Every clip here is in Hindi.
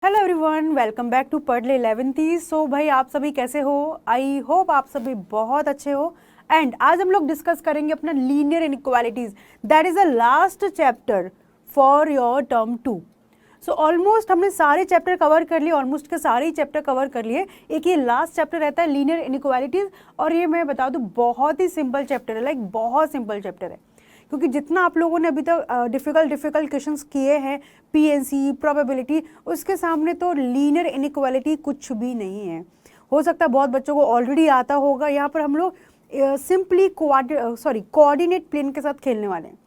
Hello everyone, welcome back to Padhle 11th। सो भाई आप सभी कैसे हो? आई होप आप सभी बहुत अच्छे हो। एंड आज हम लोग डिस्कस करेंगे अपना linear inequalities. That is the last chapter for your term 2। So almost हमने सारे चैप्टर कवर कर लिए, ऑलमोस्ट के सारे ही चैप्टर कवर कर लिए। एक ये लास्ट चैप्टर रहता है लीनियर इनइक्वालिटीज, और ये मैं बता दूं बहुत ही सिंपल चैप्टर है, लाइक बहुत सिंपल चैप्टर है। क्योंकि जितना आप लोगों ने अभी तक डिफ़िकल्ट क्वेश्चंस किए हैं, पीएनसी, प्रोबेबिलिटी, उसके सामने तो लीनियर इनइक्वालिटी कुछ भी नहीं है। हो सकता है बहुत बच्चों को ऑलरेडी आता होगा। यहाँ पर हम लोग सिंपली कोऑर्डिनेट प्लेन के साथ खेलने वाले हैं।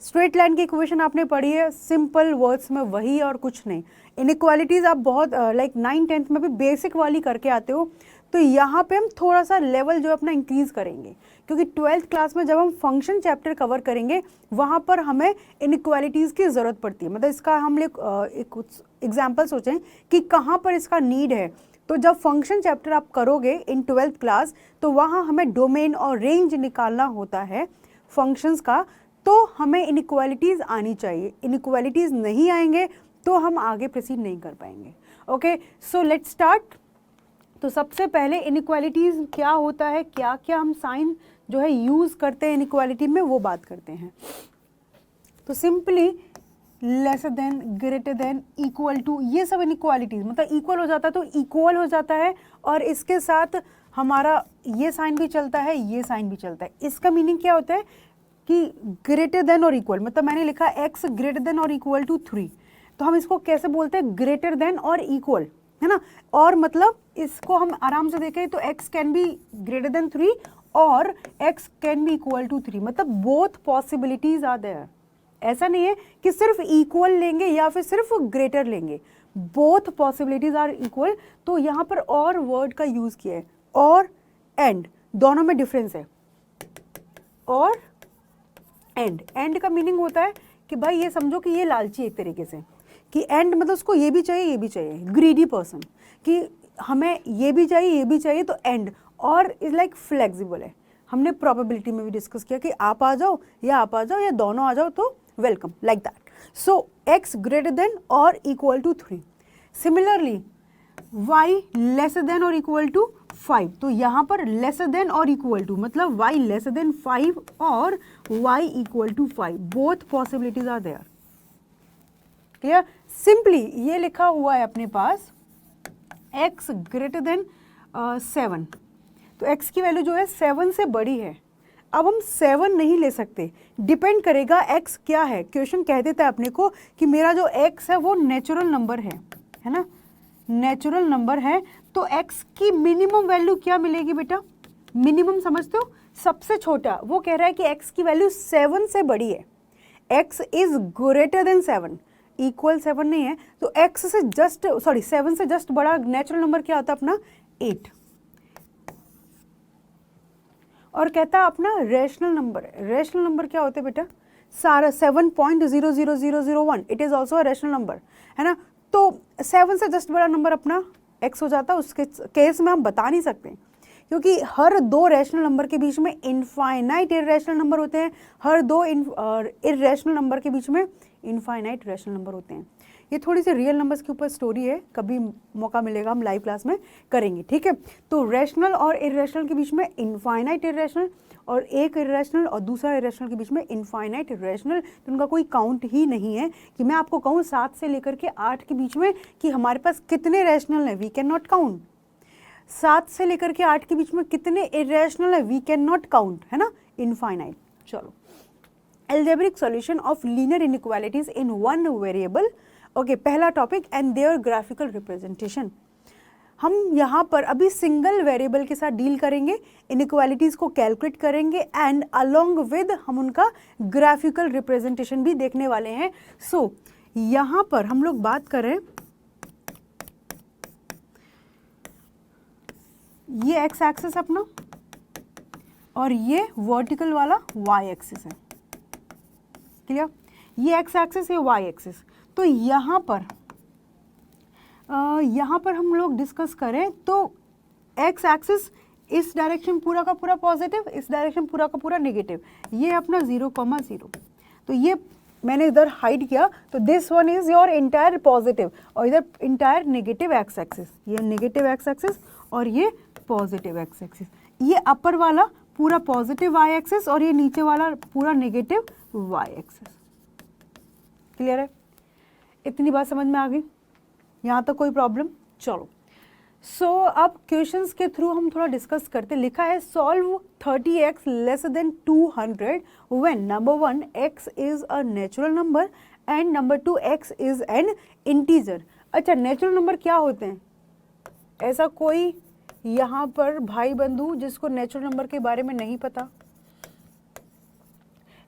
स्ट्रेट लाइन की इक्वेशन आपने पढ़ी है, सिंपल वर्ड्स में वही और कुछ नहीं। इनइक्वालिटीज़ आप बहुत लाइक 9th-10th में भी बेसिक वाली करके आते हो, तो यहाँ पे हम थोड़ा सा लेवल जो अपना इंक्रीज करेंगे, क्योंकि 12th क्लास में जब हम फंक्शन चैप्टर कवर करेंगे वहाँ पर हमें इनइक्वालिटीज़ की ज़रूरत पड़ती है। मतलब इसका हम लोग एक एग्जाम्पल सोचें कि कहाँ पर इसका नीड है। तो जब फंक्शन चैप्टर आप करोगे इन 12th क्लास, तो वहाँ हमें डोमेन और रेंज निकालना होता है फंक्शंस का, तो हमें इनइक्वालिटीज़ आनी चाहिए। इनइक्वालिटीज़ नहीं आएंगे तो हम आगे प्रोसीड नहीं कर पाएंगे। Okay, so let's start. तो सबसे पहले इनइक्वालिटीज़ क्या होता है, क्या क्या हम साइन जो है यूज़ करते हैं इनइक्वालिटी में, वो बात करते हैं। तो simply lesser than, greater than, equal to, ये सब इनइक्वालिटीज़, मतलब इक्वल हो जाता है तो इक्वल हो जाता है, और इसके साथ हमारा ये साइन भी चलता है, ये साइन भी चलता है। इसका मीनिंग क्या होता है कि ग्रेटर देन और इक्वल, मतलब मैंने लिखा x ग्रेटर देन और इक्वल टू 3, तो हम इसको कैसे बोलते हैं? ग्रेटर देन और इक्वल, है ना। और मतलब इसको हम आराम से देखें तो x can be greater than 3 और x can be equal to 3, मतलब बोथ पॉसिबिलिटीज आर देयर। ऐसा नहीं है कि सिर्फ इक्वल लेंगे या फिर सिर्फ ग्रेटर लेंगे, बोथ पॉसिबिलिटीज आर इक्वल। तो यहाँ पर और वर्ड का यूज किया है, और एंड, दोनों में डिफरेंस है। और एंड का मीनिंग होता है कि भाई ये समझो कि ये लालची एक तरीके से, कि एंड मतलब उसको ये भी चाहिए, ये भी चाहिए, ग्रीडी पर्सन, कि हमें ये भी चाहिए, ये भी चाहिए, तो एंड। और इज लाइक फ्लेक्सिबल है। हमने प्रोबेबिलिटी में भी डिस्कस किया कि आप आ जाओ या आप आ जाओ या दोनों आ जाओ तो welcome, like that. So x greater than और equal to 3। Similarly y lesser than और इक्वल टू 5, तो यहाँ पर लेसर देन और इक्वल टू मतलब y लेसर देन 5 और y equal to 5, both possibilities are there. Clear? Simply ये लिखा हुआ है अपने पास x ग्रेटर देन 7, तो x की वैल्यू जो है 7 से बड़ी है। अब हम 7 नहीं ले सकते, डिपेंड करेगा x क्या है। क्वेश्चन कह देता है अपने को कि मेरा जो x है वो नेचुरल नंबर है ना, नेचुरल नंबर है। तो x की मिनिमम वैल्यू क्या मिलेगी बेटा? मिनिमम समझते हो, सबसे छोटा। वो कह रहा है कि x की वैल्यू 7 से बड़ी है, x is greater then 7, equal 7 नहीं है। तो x से जस्ट 7 से जस्ट बड़ा नेचुरल नंबर क्या होता है अपना? 8। और कहता है अपना रेशनल नंबर, रेशनल नंबर क्या होते हैं बेटा? सारा 7.00001, it is also rational number, है ना। तो 7 से जस्ट बड़ा नंबर अपना x हो जाता है। उसके केस में हम बता नहीं सकते, क्योंकि हर दो रैशनल नंबर के बीच में इनफाइनाइट इररेशनल नंबर होते हैं, हर दो इररेशनल नंबर के बीच में इनफाइनाइट रैशनल नंबर होते हैं। ये थोड़ी सी रियल नंबर्स के ऊपर स्टोरी है, कभी मौका मिलेगा हम लाइव क्लास में करेंगे, ठीक है। तो रैशनल और इररेशनल के बीच में इनफाइनाइट इररेशनल, और एक इररेशनल और दूसरा इररेशनल के बीच में इनफाइनाइट इररेशनल, तो उनका कोई काउंट ही नहीं है। कि मैं आपको कहूँ 7 से लेकर के 8 के बीच में कि हमारे पास कितने रैशनल हैं, वी कैन नॉट काउंट। 7 से लेकर के 8 के बीच में कितने इररेशनल है, वी कैन नॉट काउंट, है ना, इनफाइनाइट। चलो, algebraic solution of linear inequalities in one variable. Okay, पहला topic and their graphical representation. हम यहाँ पर अभी सिंगल वेरिएबल के साथ डील करेंगे, इनइक्वालिटीज को कैलकुलेट करेंगे, एंड अलोंग विद हम उनका ग्राफिकल रिप्रेजेंटेशन भी देखने वाले हैं। सो यहाँ पर हम लोग बात करें, ये एक्स एक्सिस अपना और ये वर्टिकल वाला वाई एक्सिस है। क्लियर? ये एक्स एक्सिस, ये वाई एक्सिस। तो यहाँ पर हम लोग डिस्कस करें तो एक्स एक्सिस इस डायरेक्शन पूरा का पूरा पॉजिटिव, इस डायरेक्शन पूरा का पूरा नेगेटिव, ये अपना 0,0। तो ये मैंने इधर हाइड किया तो this one is your entire positive और इधर इंटायर नेगेटिव एक्स एक्सिस, ये नेगेटिव एक्स एक्सिस और ये पॉजिटिव एक्स एक्सिस, ये अपर वाला पूरा पॉजिटिव वाई एक्सिस और ये नीचे वाला पूरा नेगेटिव वाई एक्सिस। क्लियर है? इतनी बात समझ में आ गई? यहाँ तक कोई प्रॉब्लम? चलो अब क्वेश्चंस के थ्रू हम थोड़ा डिस्कस करते। लिखा है solve 30x less than 200 when number 1 x is a natural number and number 2 x is an integer. अच्छा, नेचुरल नंबर क्या होते हैं? ऐसा कोई यहाँ पर भाई बंधु जिसको नेचुरल नंबर के बारे में नहीं पता?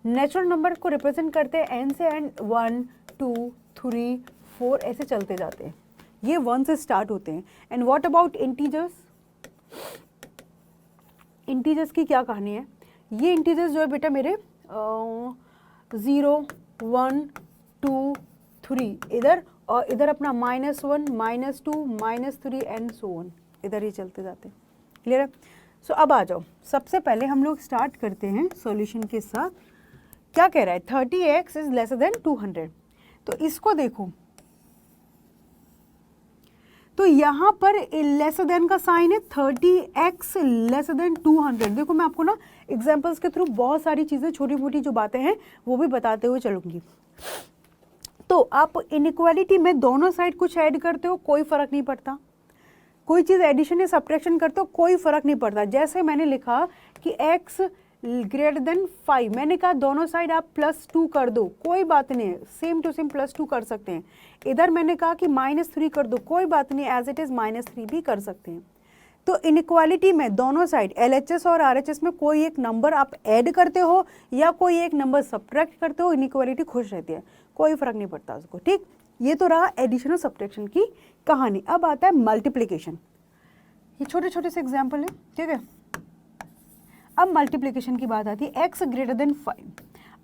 नेचुरल नंबर को रिप्रेजेंट करते हैं एन से, एंड 1 2 3 4 ऐसे चलते जाते हैं, ये 1 से स्टार्ट होते हैं। And what about integers? Integers की क्या कहानी है? ये इंटीजर्स जो है बेटा मेरे 0 1 2 3 इधर, और इधर अपना -1 -2 -3 एंड सो ऑन, इधर ही चलते जाते हैं। क्लियर है? सो अब आ जाओ, सबसे पहले हम लोग स्टार्ट करते हैं सॉल्यूशन के साथ। क्या कह रहा है? 30x is less then 200। तो इसको देखो, तो यहाँ पर लेस देन का साइन है, 30x लेस देन 200। देखो मैं आपको ना एग्जांपल्स के थ्रू बहुत सारी चीज़ें, छोटी मोटी जो बातें हैं वो भी बताते हुए चलूंगी। तो आप इनइक्वालिटी में दोनों साइड कुछ ऐड करते हो, कोई फर्क नहीं पड़ता। कोई चीज़ एडिशन या सब्ट्रैक्शन करते हो, कोई फर्क नहीं पड़ता। जैसे मैंने लिखा कि x ग्रेटर देन 5, मैंने कहा दोनों साइड आप +2 कर दो, कोई बात नहीं है, सेम टू सेम +2 कर सकते हैं। इधर मैंने कहा कि -3 कर दो, कोई बात नहीं, एज इट इज़ -3 भी कर सकते हैं। तो इनइक्वालिटी में दोनों साइड LHS और RHS में कोई एक नंबर आप ऐड करते हो या कोई एक नंबर सब्ट्रैक्ट करते हो, इनइक्वालिटी खुश रहती है, कोई फर्क नहीं पड़ता उसको। ठीक, ये तो रहा एडिशन और सब्ट्रैक्शन की कहानी। अब आता है मल्टीप्लिकेशन। ये छोटे छोटे से एग्जाम्पल है, ठीक है। अब मल्टीप्लिकेशन की बात आती है, x ग्रेटर देन 5।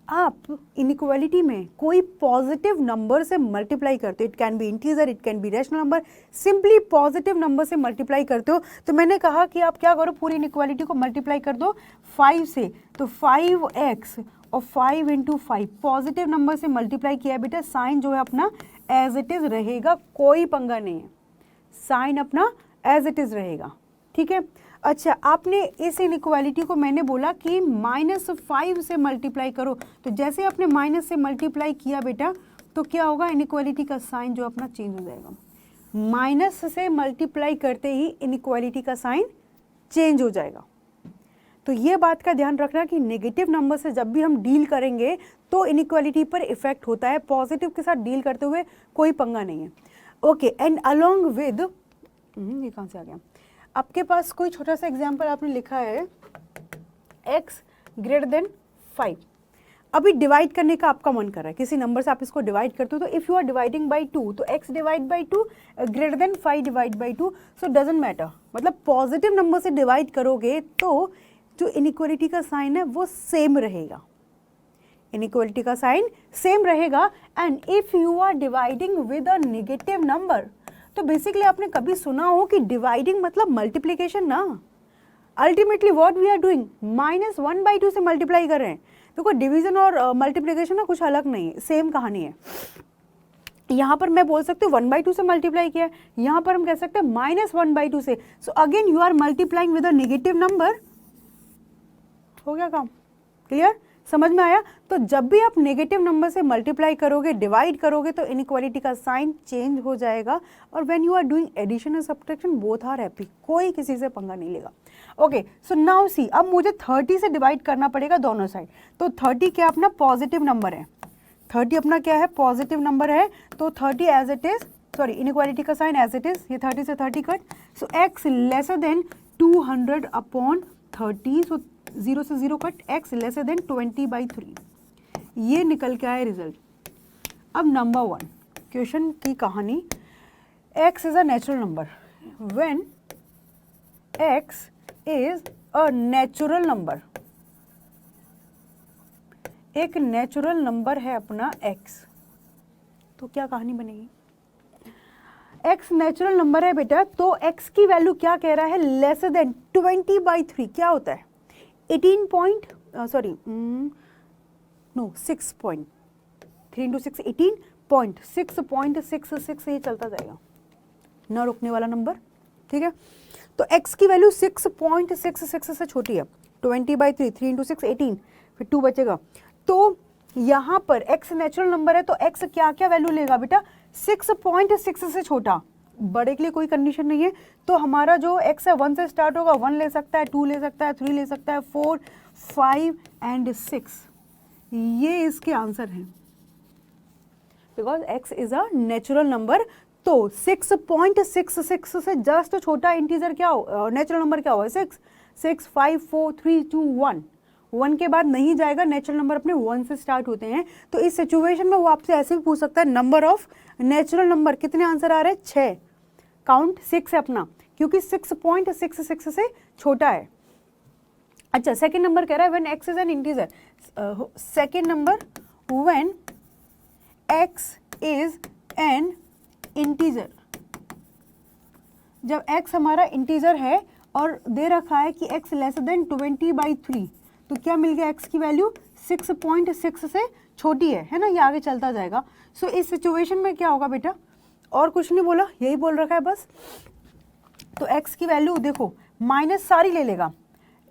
आप इनइक्वालिटी में कोई पॉजिटिव नंबर से मल्टीप्लाई करते हो, it can B integer, it can B rational number, simply positive number से मल्टीप्लाई करते हो। तो मैंने कहा कि आप क्या करो, पूरी इनइक्वालिटी को मल्टीप्लाई कर दो 5 से, तो 5x और 5 × 5 पॉजिटिव नंबर से मल्टीप्लाई किया बेटा, साइन जो है अपना एज इट इज रहेगा, कोई पंगा नहीं है, साइन अपना एज इट इज रहेगा। ठीक है। अच्छा, आपने इस इनइक्वालिटी को मैंने बोला कि -5 से मल्टीप्लाई करो, तो जैसे आपने माइनस से मल्टीप्लाई किया बेटा, तो क्या होगा, इनइक्वालिटी का साइन जो अपना चेंज हो जाएगा। माइनस से मल्टीप्लाई करते ही इनइक्वालिटी का साइन चेंज हो जाएगा। तो ये बात का ध्यान रखना कि नेगेटिव नंबर से जब भी हम डील करेंगे तो इनइक्वालिटी पर इफेक्ट होता है, पॉजिटिव के साथ डील करते हुए कोई पंगा नहीं है। ओके, एंड अलोंग विद, ये कहाँ से आ गया, आपके पास कोई छोटा सा एग्जाम्पल आपने लिखा है x ग्रेटर देन 5। अभी डिवाइड करने का आपका मन कर रहा है, किसी नंबर से आप इसको डिवाइड करते हो, तो if you are dividing by 2, तो x divide by 2 greater than 5 divide by 2, so doesn't matter, मतलब पॉजिटिव नंबर से डिवाइड करोगे तो जो इनइक्वालिटी का साइन है वो सेम रहेगा, इनइक्वालिटी का साइन सेम रहेगा। And if you are dividing with a negative number, तो बेसिकली आपने कभी सुना हो कि डिवाइडिंग मतलब मल्टीप्लिकेशन ना, ultimately what we are doing, -1/2 से मल्टीप्लाई कर रहे हैं। देखो डिवीजन और मल्टीप्लिकेशन ना कुछ अलग नहीं है, सेम कहानी है। यहाँ पर मैं बोल सकती हूँ 1/2 से मल्टीप्लाई किया है, यहाँ पर हम कह सकते हैं -1/2 से। So again you are multiplying with a negative number, हो गया काम। क्लियर, समझ में आया? तो जब भी आप नेगेटिव नंबर से मल्टीप्लाई करोगे, डिवाइड करोगे, तो इनइक्वालिटी का साइन चेंज हो जाएगा। और when you are doing addition and subtraction, both are happy, कोई किसी से पंगा नहीं लेगा। ओके, सो नाउ सी, अब मुझे 30 से डिवाइड करना पड़ेगा दोनों साइड। तो 30 क्या अपना पॉजिटिव नंबर है, 30 अपना क्या है, पॉजिटिव नंबर है, तो 30 as it is, sorry inequality का साइन एज इट इज, ये 30 से 30 cut, so x lesser than 200 upon 30, so 0 से 0 कट, x लेसर देन 20/3, ये निकल के आया रिजल्ट। अब नंबर 1 क्वेश्चन की कहानी, x is a natural number, when x is a natural number, एक नेचुरल नंबर है अपना x, तो क्या कहानी बनेगी, x नेचुरल नंबर है बेटा, तो x की वैल्यू क्या कह रहा है, लेसर देन 20/3, क्या होता है 18 point, sorry no 6 point, 3 into 6 18.666 ये चलता जाएगा, ना रुकने वाला नंबर, ठीक है। तो x की वैल्यू 6.66 से छोटी है, 20/3, 3 इंटू 6 18, फिर 2 बचेगा। तो यहाँ पर x नेचुरल नंबर है तो x क्या क्या वैल्यू लेगा बेटा, 6.6 से छोटा, बड़े के लिए कोई कंडीशन नहीं है। तो हमारा जो x है 1 से स्टार्ट होगा, 1 ले सकता है, 2 ले सकता है, 3 ले सकता है, 4, 5 एंड 6, ये इसके आंसर हैं, because x is a natural number. तो 6.66 से जस्ट छोटा इंटीजर क्या हो, नेचुरल नंबर क्या होगा, 6, 6, 5, 4, 3, 2, 1, 1 के बाद नहीं जाएगा, नेचुरल नंबर अपने 1 से स्टार्ट होते हैं। तो इस सिचुएशन में वो आपसे ऐसे भी पूछ सकता है नंबर ऑफ नेचुरल नंबर, कितने आंसर आ रहे हैं, 6, काउंट 6 है अपना, क्योंकि 6.66 से छोटा है। अच्छा, सेकेंड नंबर कह रहा है when x is an integer, second number when x is an integer, जब x हमारा इंटीजर है और दे रखा है कि x लेस देन 20/3, तो क्या मिल गया, x की वैल्यू 6.6 से छोटी है ना, ये आगे चलता जाएगा। सो इस सिचुएशन में क्या होगा बेटा, और कुछ नहीं बोला, यही बोल रखा है बस। तो x की वैल्यू देखो, माइनस सारी ले लेगा,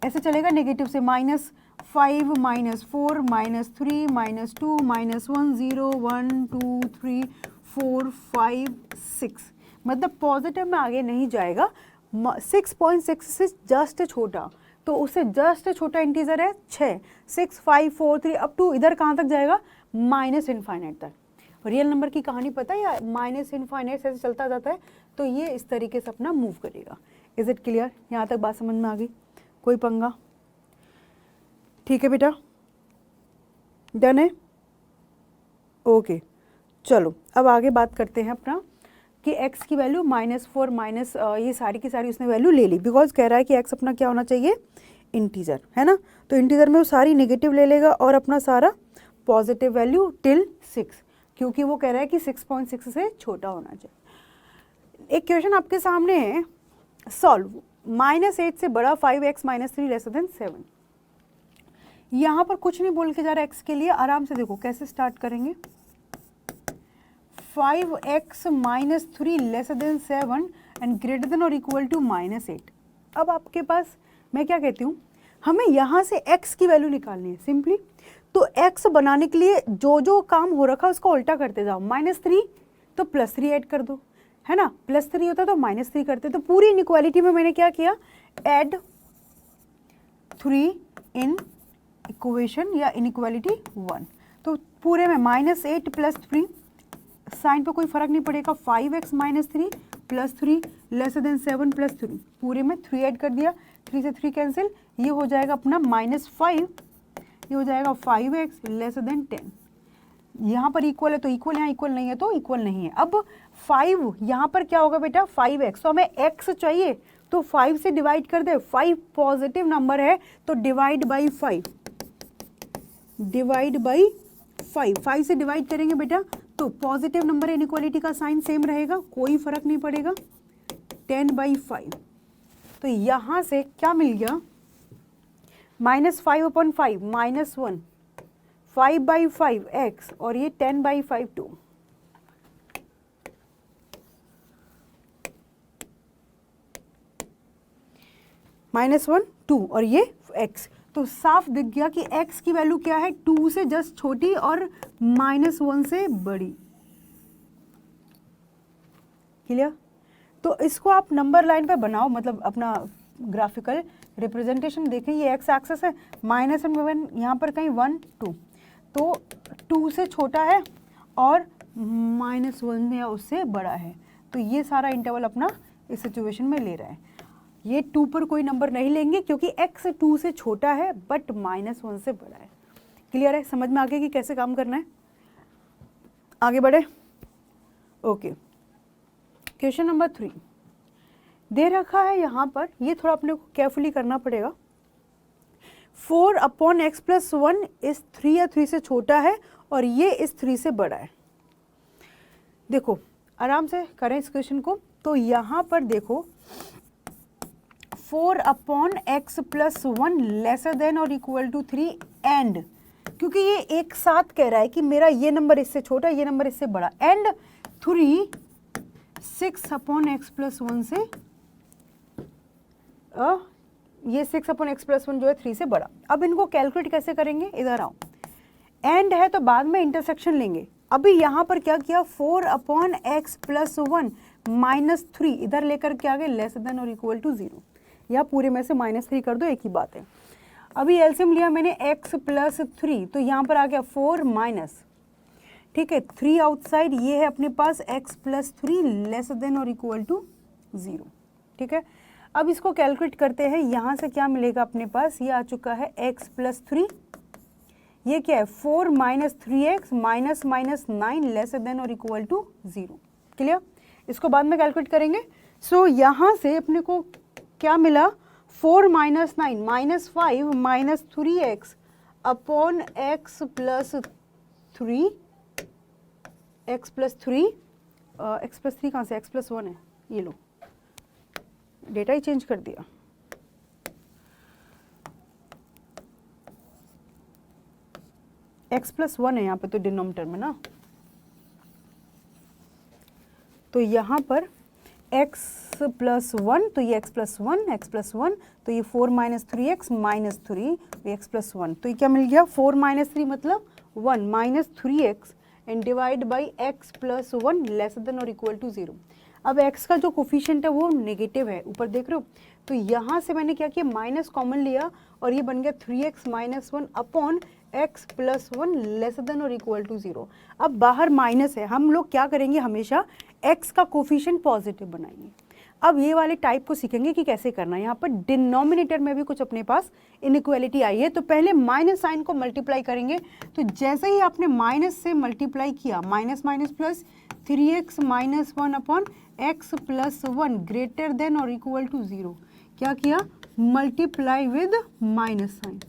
ऐसे चलेगा नेगेटिव से, -5, -4, -3, -2, -1, 0, 1, 2, 3, 4, 5, 6, मतलब पॉजिटिव में आगे नहीं जाएगा। 6.6 से जस्ट छोटा, तो उससे जस्ट छोटा इंटीजर है 6, 6, 5, 4, 3 अप टू इधर कहाँ तक जाएगा, -इनफाइनाइट तक। रियल नंबर की कहानी पता है, या -इनफाइनाइट से चलता जाता है, तो ये इस तरीके से अपना मूव करेगा। इज इट क्लियर, यहाँ तक बात समझ में आ गई, कोई पंगा, ठीक है बेटा, डन है, ओके। चलो अब आगे बात करते हैं अपना कि x की वैल्यू -4 माइनस ये सारी की सारी उसने वैल्यू ले ली, बिकॉज कह रहा है कि x अपना क्या होना चाहिए, इंटीजर, है ना। तो इंटीजर में वो सारी नेगेटिव ले लेगा और अपना सारा पॉजिटिव वैल्यू टिल 6, क्योंकि वो कह रहा है कि 6.6 से छोटा होना चाहिए। एक क्वेश्चन आपके सामने है, सॉल्व, -8 से बड़ा 5x - 3 लेस देन 7। यहाँ पर कुछ नहीं बोल के जा रहा x के लिए, आराम से देखो कैसे स्टार्ट करेंगे, 5x - 3 less than 7 and greater than और इक्वल टू -8। अब आपके पास मैं क्या कहती हूँ, हमें यहाँ से x की वैल्यू निकालनी है सिंपली। तो x बनाने के लिए जो जो काम हो रखा है उसको उल्टा करते जाओ, -3 तो +3 ऐड कर दो, है ना, +3 होता तो -3 करते। तो पूरी इनइक्वालिटी में मैंने क्या किया, ऐड 3 इन इक्वेशन या इनइक्वालिटी 1। तो पूरे में -8 + 3, साइन पे कोई फर्क नहीं पड़ेगा, 5x - 3 + 3 लेस देन 7 + 3, पूरे में 3 ऐड कर दिया, 3 से 3 कैंसिल, ये हो जाएगा अपना -5, ये हो जाएगा 5x लेस देन 10। यहाँ पर इक्वल है तो इक्वल, यहाँ इक्वल नहीं है तो इक्वल नहीं है। अब 5 यहाँ पर क्या होगा बेटा, 5x, तो हमें x चाहिए तो 5 से डिवाइड कर दे, 5 पॉजिटिव नंबर है तो डिवाइड बाई 5, डिवाइड बाई 5 से डिवाइड करेंगे बेटा तो पॉजिटिव नंबर इनइक्वालिटी का साइन सेम रहेगा, कोई फर्क नहीं पड़ेगा, 10/5। तो यहाँ से क्या मिल गया, -5/5 -1, 5/5 x और ये 10/5 2। -1 2 और ये x, तो साफ दिख गया कि x की वैल्यू क्या है, 2 से जस्ट छोटी और -1 से बड़ी। क्लियर। तो इसको आप नंबर लाइन पे बनाओ, मतलब अपना ग्राफिकल रिप्रेजेंटेशन देखें, ये x एक्सेस है, -1 यहाँ पर कहीं 1 2, तो 2 से छोटा है और -1 या उससे बड़ा है, तो ये सारा इंटरवल अपना इस सिचुएशन में ले रहा है। ये 2 पर कोई नंबर नहीं लेंगे क्योंकि x 2 से छोटा है बट -1 से बड़ा है। क्लियर है, समझ में आ गया कि कैसे काम करना है। आगे बढ़े, ओके। क्वेश्चन नंबर 3 दे रखा है यहाँ पर, ये थोड़ा अपने को केयरफुली करना पड़ेगा। 4/x + 1 इस 3 या 3 से छोटा है और ये इस 3 से बड़ा है। देखो आराम से करें इस क्वेश्चन को। तो यहाँ पर देखो 4/x + 1 लेसर देन और इक्वल टू 3 एंड क्योंकि ये एक साथ कह रहा है कि मेरा ये नंबर इससे छोटा, ये नंबर इससे बड़ा, एंड 3 6/x+1 से ये 6/x+1 जो है 3 से बड़ा। अब इनको कैलकुलेट कैसे करेंगे, इधर आओ, एंड है तो बाद में इंटरसेक्शन लेंगे। अभी यहाँ पर क्या किया, 4/x+1 -3 इधर लेकर के आ गए, लेस देन और इक्वल टू 0, या पूरे में से -3 कर दो, एक ही बात है। अभी एलसीएम लिया मैंने x+3, तो यहाँ पर आ गया 4 माइनस, ठीक है, 3 आउटसाइड, ये है अपने पास x+3 लेस देन और इक्वल टू 0, ठीक है। अब इसको कैलकुलेट करते हैं, यहाँ से क्या मिलेगा अपने पास, ये आ चुका है x+3, ये क्या है 4 minus 3x minus 9 less than और इक्वल टू 0, क्लियर। इसको बाद में कैलकुलेट करेंगे। सो यहाँ से अपने को क्या मिला, 4 minus 9 -5 minus 3x upon x+3 x+3 कहाँ से, x+1 है, ये लो, डेटा ही चेंज कर दिया, x+1 है यहाँ पे तो डिनोमिनेटर में ना, तो यहाँ पर x+1, तो ये x+1 तो ये 4 माइनस 3x माइनस 3, ये x+1, तो ये क्या मिल गया, 4 माइनस 3 मतलब 1 minus 3x and divide by x+1 less than और इक्वल टू 0। अब x का जो कोफिशिएंट है वो नेगेटिव है, ऊपर देख रहे हो, तो यहाँ से मैंने क्या किया, माइनस कॉमन लिया और ये बन गया 3x minus 1 upon x+1 less than और इक्वल टू 0। अब बाहर माइनस है, हम लोग क्या करेंगे, हमेशा x का कोफिशिएंट पॉजिटिव बनाएंगे। अब ये वाले टाइप को सीखेंगे कि कैसे करना है। यहाँ पर डिनोमिनेटर में भी कुछ अपने पास इनइक्वालिटी आई है, तो पहले माइनस साइन को मल्टीप्लाई करेंगे, तो जैसे ही आपने माइनस से मल्टीप्लाई किया, minus minus plus 3x minus 1 upon x+1 greater than और इक्वल टू 0, क्या किया, multiply with minus sign,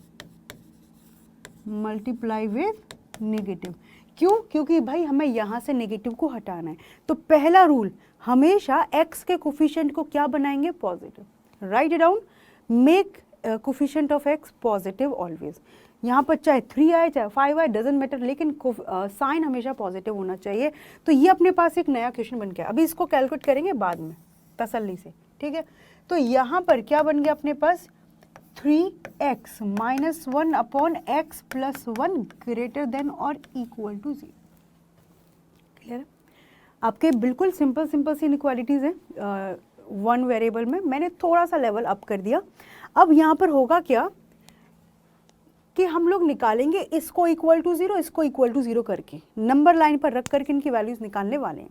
multiply with negative. क्यों, क्योंकि भाई हमें यहाँ से नेगेटिव को हटाना है, तो पहला रूल हमेशा x के कोफिशिएंट को क्या बनाएंगे, positive. Write down, make coefficient of x positive always. यहाँ पर चाहे 3 आए चाहे 5 आए, डजेंट मैटर, लेकिन साइन हमेशा पॉजिटिव होना चाहिए। तो ये अपने पास एक नया क्वेश्चन बन गया। अभी इसको कैलकुलेट करेंगे बाद में तसल्ली से, ठीक है। तो यहाँ पर क्या बन गया अपने पास, 3x minus 1 upon x+1 greater than और इक्वल टू 0, क्लियर। आपके बिल्कुल सिंपल सी इनइक्वालिटीज हैं, वन वेरिएबल में मैंने थोड़ा सा लेवल अप कर दिया। अब यहाँ पर होगा क्या कि हम लोग निकालेंगे इसको इक्वल टू 0, इसको इक्वल टू 0 करके नंबर लाइन पर रख करके इनकी वैल्यूज निकालने वाले हैं,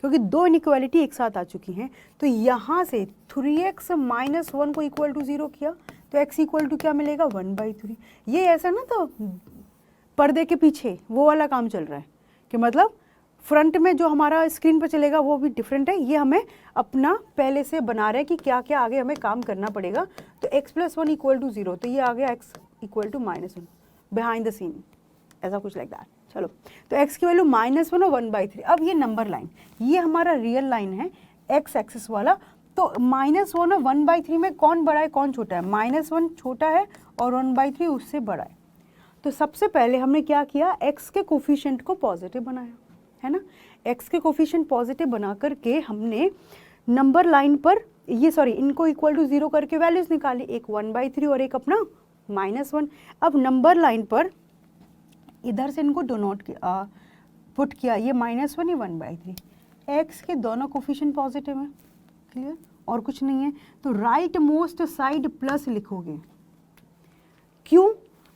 क्योंकि दो इनइक्वालिटी एक साथ आ चुकी हैं। तो यहाँ से 3x माइनस 1 को इक्वल टू 0 किया, तो x इक्वल टू क्या मिलेगा, 1/3। ये ऐसा ना, तो पर्दे के पीछे वो वाला काम चल रहा है कि मतलब फ्रंट में जो हमारा स्क्रीन पर चलेगा वो भी डिफरेंट है, ये हमें अपना पहले से बना रहे हैं कि क्या क्या आगे हमें काम करना पड़ेगा। तो x+1 इक्वल टू 0, तो ये आ गया x equal to -1 behind the scene, ऐसा कुछ लाइक दैट। चलो, तो x की वैल्यू -1 और 1/3। अब ये नंबर लाइन, ये हमारा रियल लाइन है x एक्सिस वाला। तो -1 और 1/3 में कौन बड़ा है कौन छोटा है, -1 छोटा है और 1/3 उससे बड़ा है। तो सबसे पहले हमने क्या किया, x के कोफिशिएंट को पॉजिटिव बनाया, है ना। x के कोफिशिएंट पॉजिटिव बना करके हमने नंबर लाइन पर इनको इक्वल टू 0 करके वैल्यूज निकाली, एक 1/3 और एक अपना -1। अब नंबर लाइन पर इधर से इनको डोनोट किया, पुट किया, ये -1 ये 1/3। x के दोनों कोफिशिएंट पॉजिटिव हैं, क्लियर, और कुछ नहीं है। तो राइट मोस्ट साइड प्लस लिखोगे, क्यों,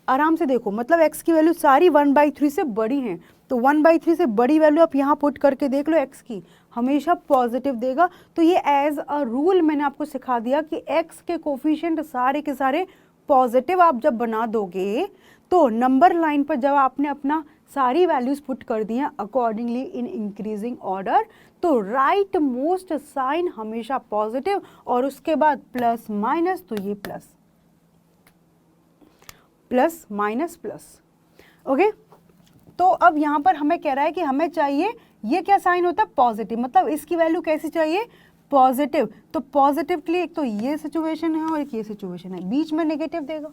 आराम से देखो, मतलब x की वैल्यू सारी 1/3 से बड़ी हैं, तो 1/3 से बड़ी वैल्यू आप यहाँ पुट करके देख लो, x की हमेशा पॉजिटिव देगा। तो ये एज अ रूल मैंने आपको सिखा दिया कि x के कोफिशिएंट सारे के सारे पॉजिटिव आप जब बना दोगे, तो नंबर लाइन पर जब आपने अपना सारी वैल्यूज पुट कर दी हैं अकॉर्डिंगली इन इंक्रीजिंग ऑर्डर, तो राइट मोस्ट साइन हमेशा पॉजिटिव और उसके बाद प्लस माइनस, तो ये plus plus minus plus, okay. तो अब यहाँ पर हमें कह रहा है कि हमें चाहिए, ये क्या साइन होता है, पॉजिटिव, मतलब इसकी वैल्यू कैसी चाहिए, पॉजिटिव। तो पॉजिटिव के लिए एक तो ये सिचुएशन है और एक ये सिचुएशन है, बीच में नेगेटिव देगा।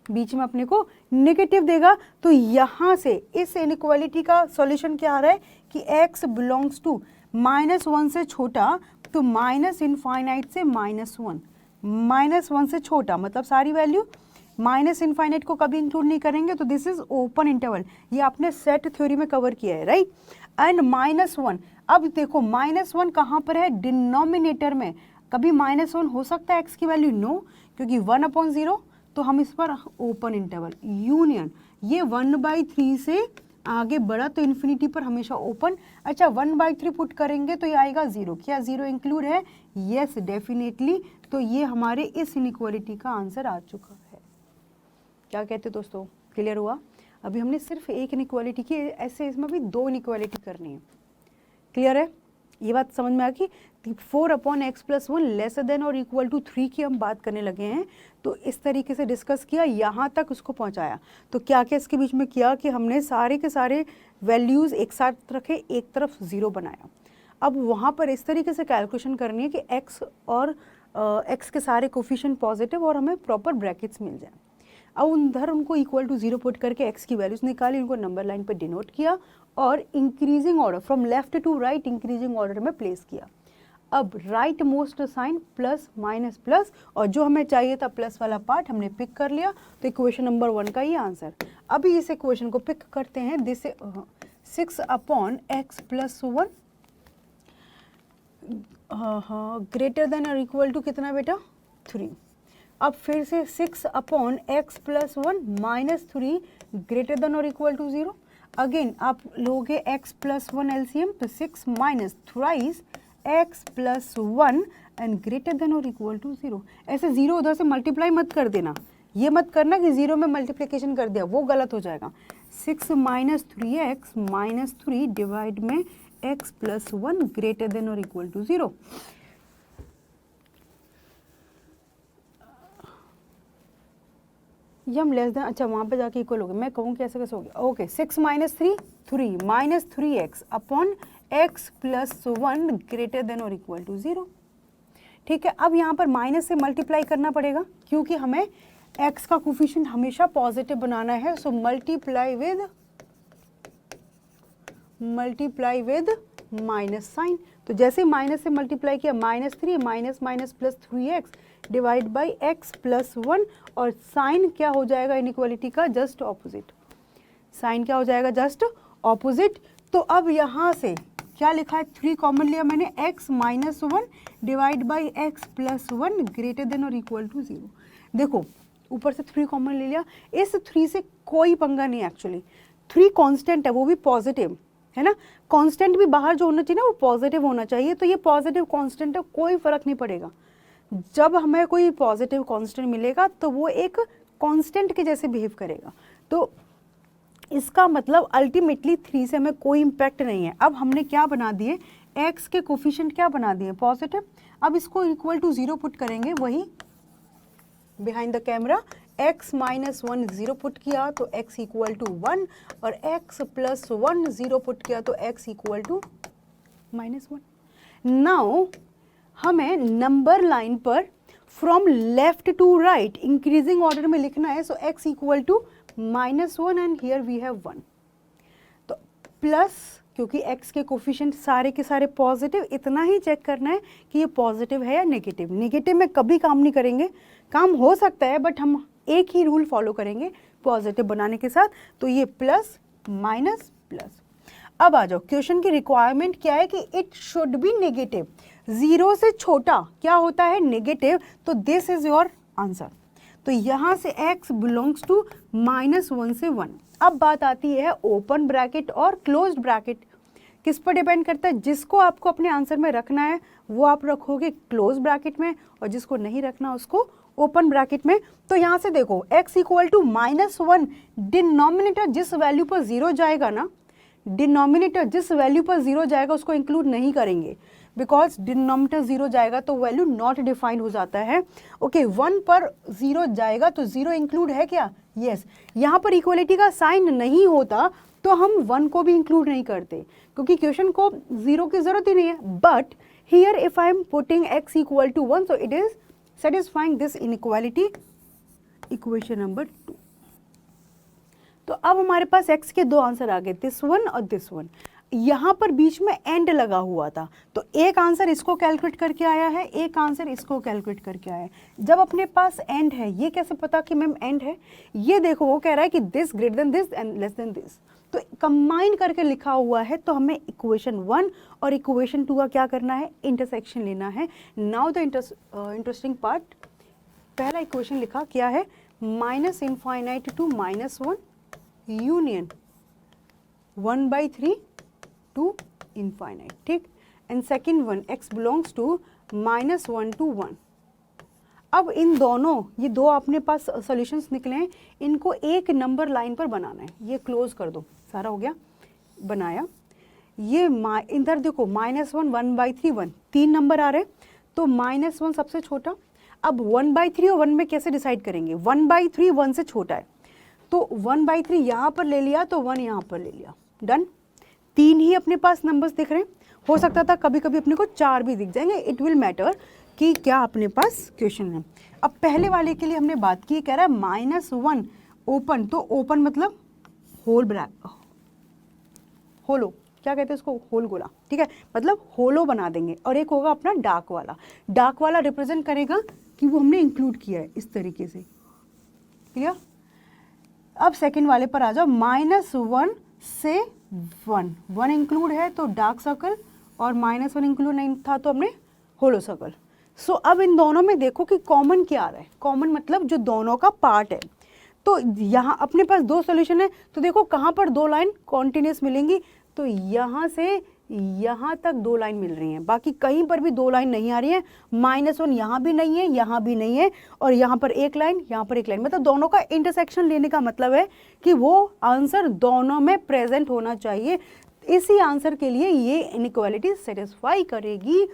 बीच में अपने को नेगेटिव देगा। तो यहाँ से इस इनइक्वालिटी का सॉल्यूशन क्या आ रहा है कि x बिलोंग्स टू -1 से छोटा, तो माइनस इनफाइनाइट से -1, -1 से छोटा मतलब सारी वैल्यू, माइनस इनफाइनाइट को कभी इंक्लूड नहीं करेंगे, तो दिस इज ओपन इंटरवल। ये आपने सेट थ्योरी में कवर किया है, राइट। एंड -1, अब देखो -1 कहाँ पर है, डिनोमिनेटर में। कभी -1 हो सकता है x की वैल्यू, नो, क्योंकि 1/0, तो हम इस पर ओपन इंटरवल यूनियन, ये 1/3 से आगे बढ़ा तो इन्फिनिटी पर हमेशा ओपन। अच्छा 1/3 पुट करेंगे तो ये आएगा 0, क्या 0 इंक्लूड है, यस डेफिनेटली। तो ये हमारे इस इनइक्वालिटी का आंसर आ चुका है। क्या कहते दोस्तों, क्लियर हुआ। अभी हमने सिर्फ एक इनइक्वालिटी की, ऐसे इसमें भी 2 इनइक्वालिटी करनी है। क्लियर है, ये बात समझ में आ गई। 4/x+1 लेसर देन और इक्वल टू 3 की हम बात करने लगे हैं। तो इस तरीके से डिस्कस किया, यहाँ तक उसको पहुँचाया। तो क्या क्या इसके बीच में किया कि हमने सारे के सारे वैल्यूज़ एक साथ रखे, एक तरफ 0 बनाया। अब वहाँ पर इस तरीके से कैलकुलेशन करनी है कि x और x के सारे कोफिशिएंट पॉजिटिव और हमें प्रॉपर ब्रैकेट्स मिल जाए। अब उधर उनको इक्वल टू 0 पुट करके x की वैल्यूज निकाली, उनको नंबर लाइन पर डिनोट किया और increasing order from left to right increasing order में प्लेस किया। अब rightmost sign plus minus plus, और जो हमें चाहिए था प्लस वाला पार्ट हमने पिक कर लिया। तो इक्वेशन नंबर 1 का ये आंसर। अभी इस इक्वेशन को पिक करते हैं, दिस 6/x+1 ग्रेटर देन और इक्वल टू कितना बेटा, 3। अब फिर से 6/x+1 -3 ग्रेटर देन और इक्वल टू 0। अगेन आप लोगे x+1 एलसीएम, तो 6 minus thrice x+1 and greater than और इक्वल टू 0। ऐसे 0 उधर से मल्टीप्लाई मत कर देना, ये मत करना कि 0 में मल्टीप्लिकेशन कर दिया, वो गलत हो जाएगा। 6 माइनस 3x माइनस 3 डिवाइड में x+1 ग्रेटर देन और इक्वल टू 0। ये हम लेस देन, अच्छा वहाँ पे जाके इक्वल हो गया, मैं कहूँ कैसे कैसे हो गया। Okay 6 minus 3 3 minus 3x upon x+1 greater than और इक्वल टू 0। ठीक है, अब यहाँ पर माइनस से मल्टीप्लाई करना पड़ेगा क्योंकि हमें x का कोफिशिएंट हमेशा पॉजिटिव बनाना है। So multiply with minus sign. तो जैसे माइनस से मल्टीप्लाई किया, -3 minus minus plus 3x divide by x+1, और साइन क्या हो जाएगा इनइक्वालिटी का, जस्ट ऑपोजिट। साइन क्या हो जाएगा, जस्ट ऑपोजिट। तो अब यहाँ से क्या लिखा है, 3 कॉमन लिया मैंने, x-1 divide by x+1 greater than और इक्वल टू 0। देखो ऊपर से 3 कॉमन ले लिया, इस 3 से कोई पंगा नहीं एक्चुअली। 3 कांस्टेंट है, वो भी पॉजिटिव है ना, कांस्टेंट भी बाहर जो होना चाहिए ना वो पॉजिटिव होना चाहिए। तो ये पॉजिटिव कांस्टेंट है, कोई फर्क नहीं पड़ेगा। जब हमें कोई पॉजिटिव कांस्टेंट मिलेगा तो वो एक कांस्टेंट के जैसे बिहेव करेगा। तो इसका मतलब अल्टीमेटली 3 से हमें कोई इम्पैक्ट नहीं है। अब हमने क्या बना दिए, x के कोफिशिएंट क्या बना दिए, पॉजिटिव। अब इसको इक्वल टू 0 पुट करेंगे, वही behind the camera, x-1 0 put किया तो x इक्वल टू 1, और x+1 0 पुट किया तो x इक्वल टू -1। नाउ हमें नंबर लाइन पर from left to right increasing order में लिखना है। So x equal to -1 and here we have 1। तो प्लस, क्योंकि x के कोफिशिएंट सारे के सारे पॉजिटिव, इतना ही चेक करना है कि ये पॉजिटिव है या नेगेटिव। नेगेटिव में कभी काम नहीं करेंगे, काम हो सकता है बट हम एक ही रूल फॉलो करेंगे पॉजिटिव बनाने के साथ। तो ये प्लस माइनस प्लस। अब आ जाओ, क्वेश्चन की रिक्वायरमेंट क्या है कि इट शुड बी नेगेटिव। 0 से छोटा क्या होता है, नेगेटिव। तो दिस इज योर आंसर। तो यहाँ से x बिलोंग्स टू -1 से 1। अब बात आती है ओपन ब्रैकेट और क्लोज्ड ब्रैकेट। किस पर डिपेंड करता है, जिसको आपको अपने आंसर में रखना है वो आप रखोगे क्लोज ब्रैकेट में, और जिसको नहीं रखना उसको ओपन ब्रैकेट में। तो यहाँ से देखो x इक्वल टू -1, डिनोमिनेटर जिस वैल्यू पर 0 जाएगा ना, डिनोमिनेटर जिस वैल्यू पर 0 जाएगा उसको इंक्लूड नहीं करेंगे, बिकॉज डिनोमिनेटर 0 जाएगा तो वैल्यू नॉट डिफाइंड हो जाता है। ओके 1 पर 0 जाएगा तो 0 इंक्लूड है क्या, यस। यहाँ पर इक्वलिटी का साइन नहीं होता तो हम 1 को भी इंक्लूड नहीं करते क्योंकि क्वेश्चन को 0 की जरूरत ही नहीं है। But here if I am putting x equal to 1, so it is satisfying this inequality, equation number 2। तो अब हमारे पास x के दो आंसर आ गए, दिस वन और दिस वन। यहाँ पर बीच में एंड लगा हुआ था, तो एक आंसर इसको कैलकुलेट करके आया है, एक आंसर इसको कैलकुलेट करके आया है। जब अपने पास एंड है, ये कैसे पता कि मैम एंड है? ये देखो वो कह रहा है कि this greater then this and less then this, तो कंबाइन करके लिखा हुआ है, तो हमें इक्वेशन 1 और इक्वेशन 2 का क्या करना है? इंटरसेक्शन लेना है। नाउ द इंटरेस्टिंग पार्ट, पहला इक्वेशन लिखा क्या है? Minus infinite to -1 union 1/3 to infinite, ठीक। And second one x belongs to -1 to 1। अब इन दोनों, ये दो अपने पास सॉल्यूशंस निकले हैं, इनको एक नंबर लाइन पर बनाना है। ये क्लोज कर दो, सारा हो गया, बनाया। ये इधर देखो -1 1/3 1, 3 नंबर आ रहे हैं, तो -1 सबसे छोटा। अब 1/3 और 1 में कैसे डिसाइड करेंगे? 1/3 1 से छोटा है, तो 1/3 यहाँ पर ले लिया, तो 1 यहाँ पर ले लिया, डन। 3 ही अपने पास नंबर्स दिख रहे हैं, हो सकता था कभी कभी अपने को 4 भी दिख जाएंगे, इट विल मैटर कि क्या अपने पास क्वेश्चन है। अब पहले वाले के लिए हमने बात की, कह रहा है -1 ओपन, तो ओपन मतलब होल ब्रैकेट, होलो, क्या कहते हैं उसको? होल गोला, ठीक है, मतलब होलो बना देंगे। और एक होगा अपना डार्क वाला, डार्क वाला रिप्रेजेंट करेगा कि वो हमने इंक्लूड किया है इस तरीके से, क्लियर। अब सेकंड वाले पर आ जाओ, -1 से 1 इंक्लूड है तो डार्क सर्कल, और -1 इंक्लूड नहीं था तो हमने होलो सर्कल। सो अब इन दोनों में देखो कि कॉमन क्या आ रहा है। कॉमन मतलब जो दोनों का पार्ट है, तो यहाँ अपने पास दो सॉल्यूशन है, तो देखो कहाँ पर दो लाइन कॉन्टिन्यूस मिलेंगी, तो यहाँ से यहाँ तक दो लाइन मिल रही हैं, बाकी कहीं पर भी दो लाइन नहीं आ रही है। -1 यहाँ भी नहीं है, यहाँ भी नहीं है, और यहाँ पर एक लाइन, यहाँ पर एक लाइन, मतलब दोनों का इंटरसेक्शन लेने का मतलब है कि वो आंसर दोनों में प्रेजेंट होना चाहिए। इसी आंसर के लिए ये इनइक्वालिटी सेटिस्फाई करेगी।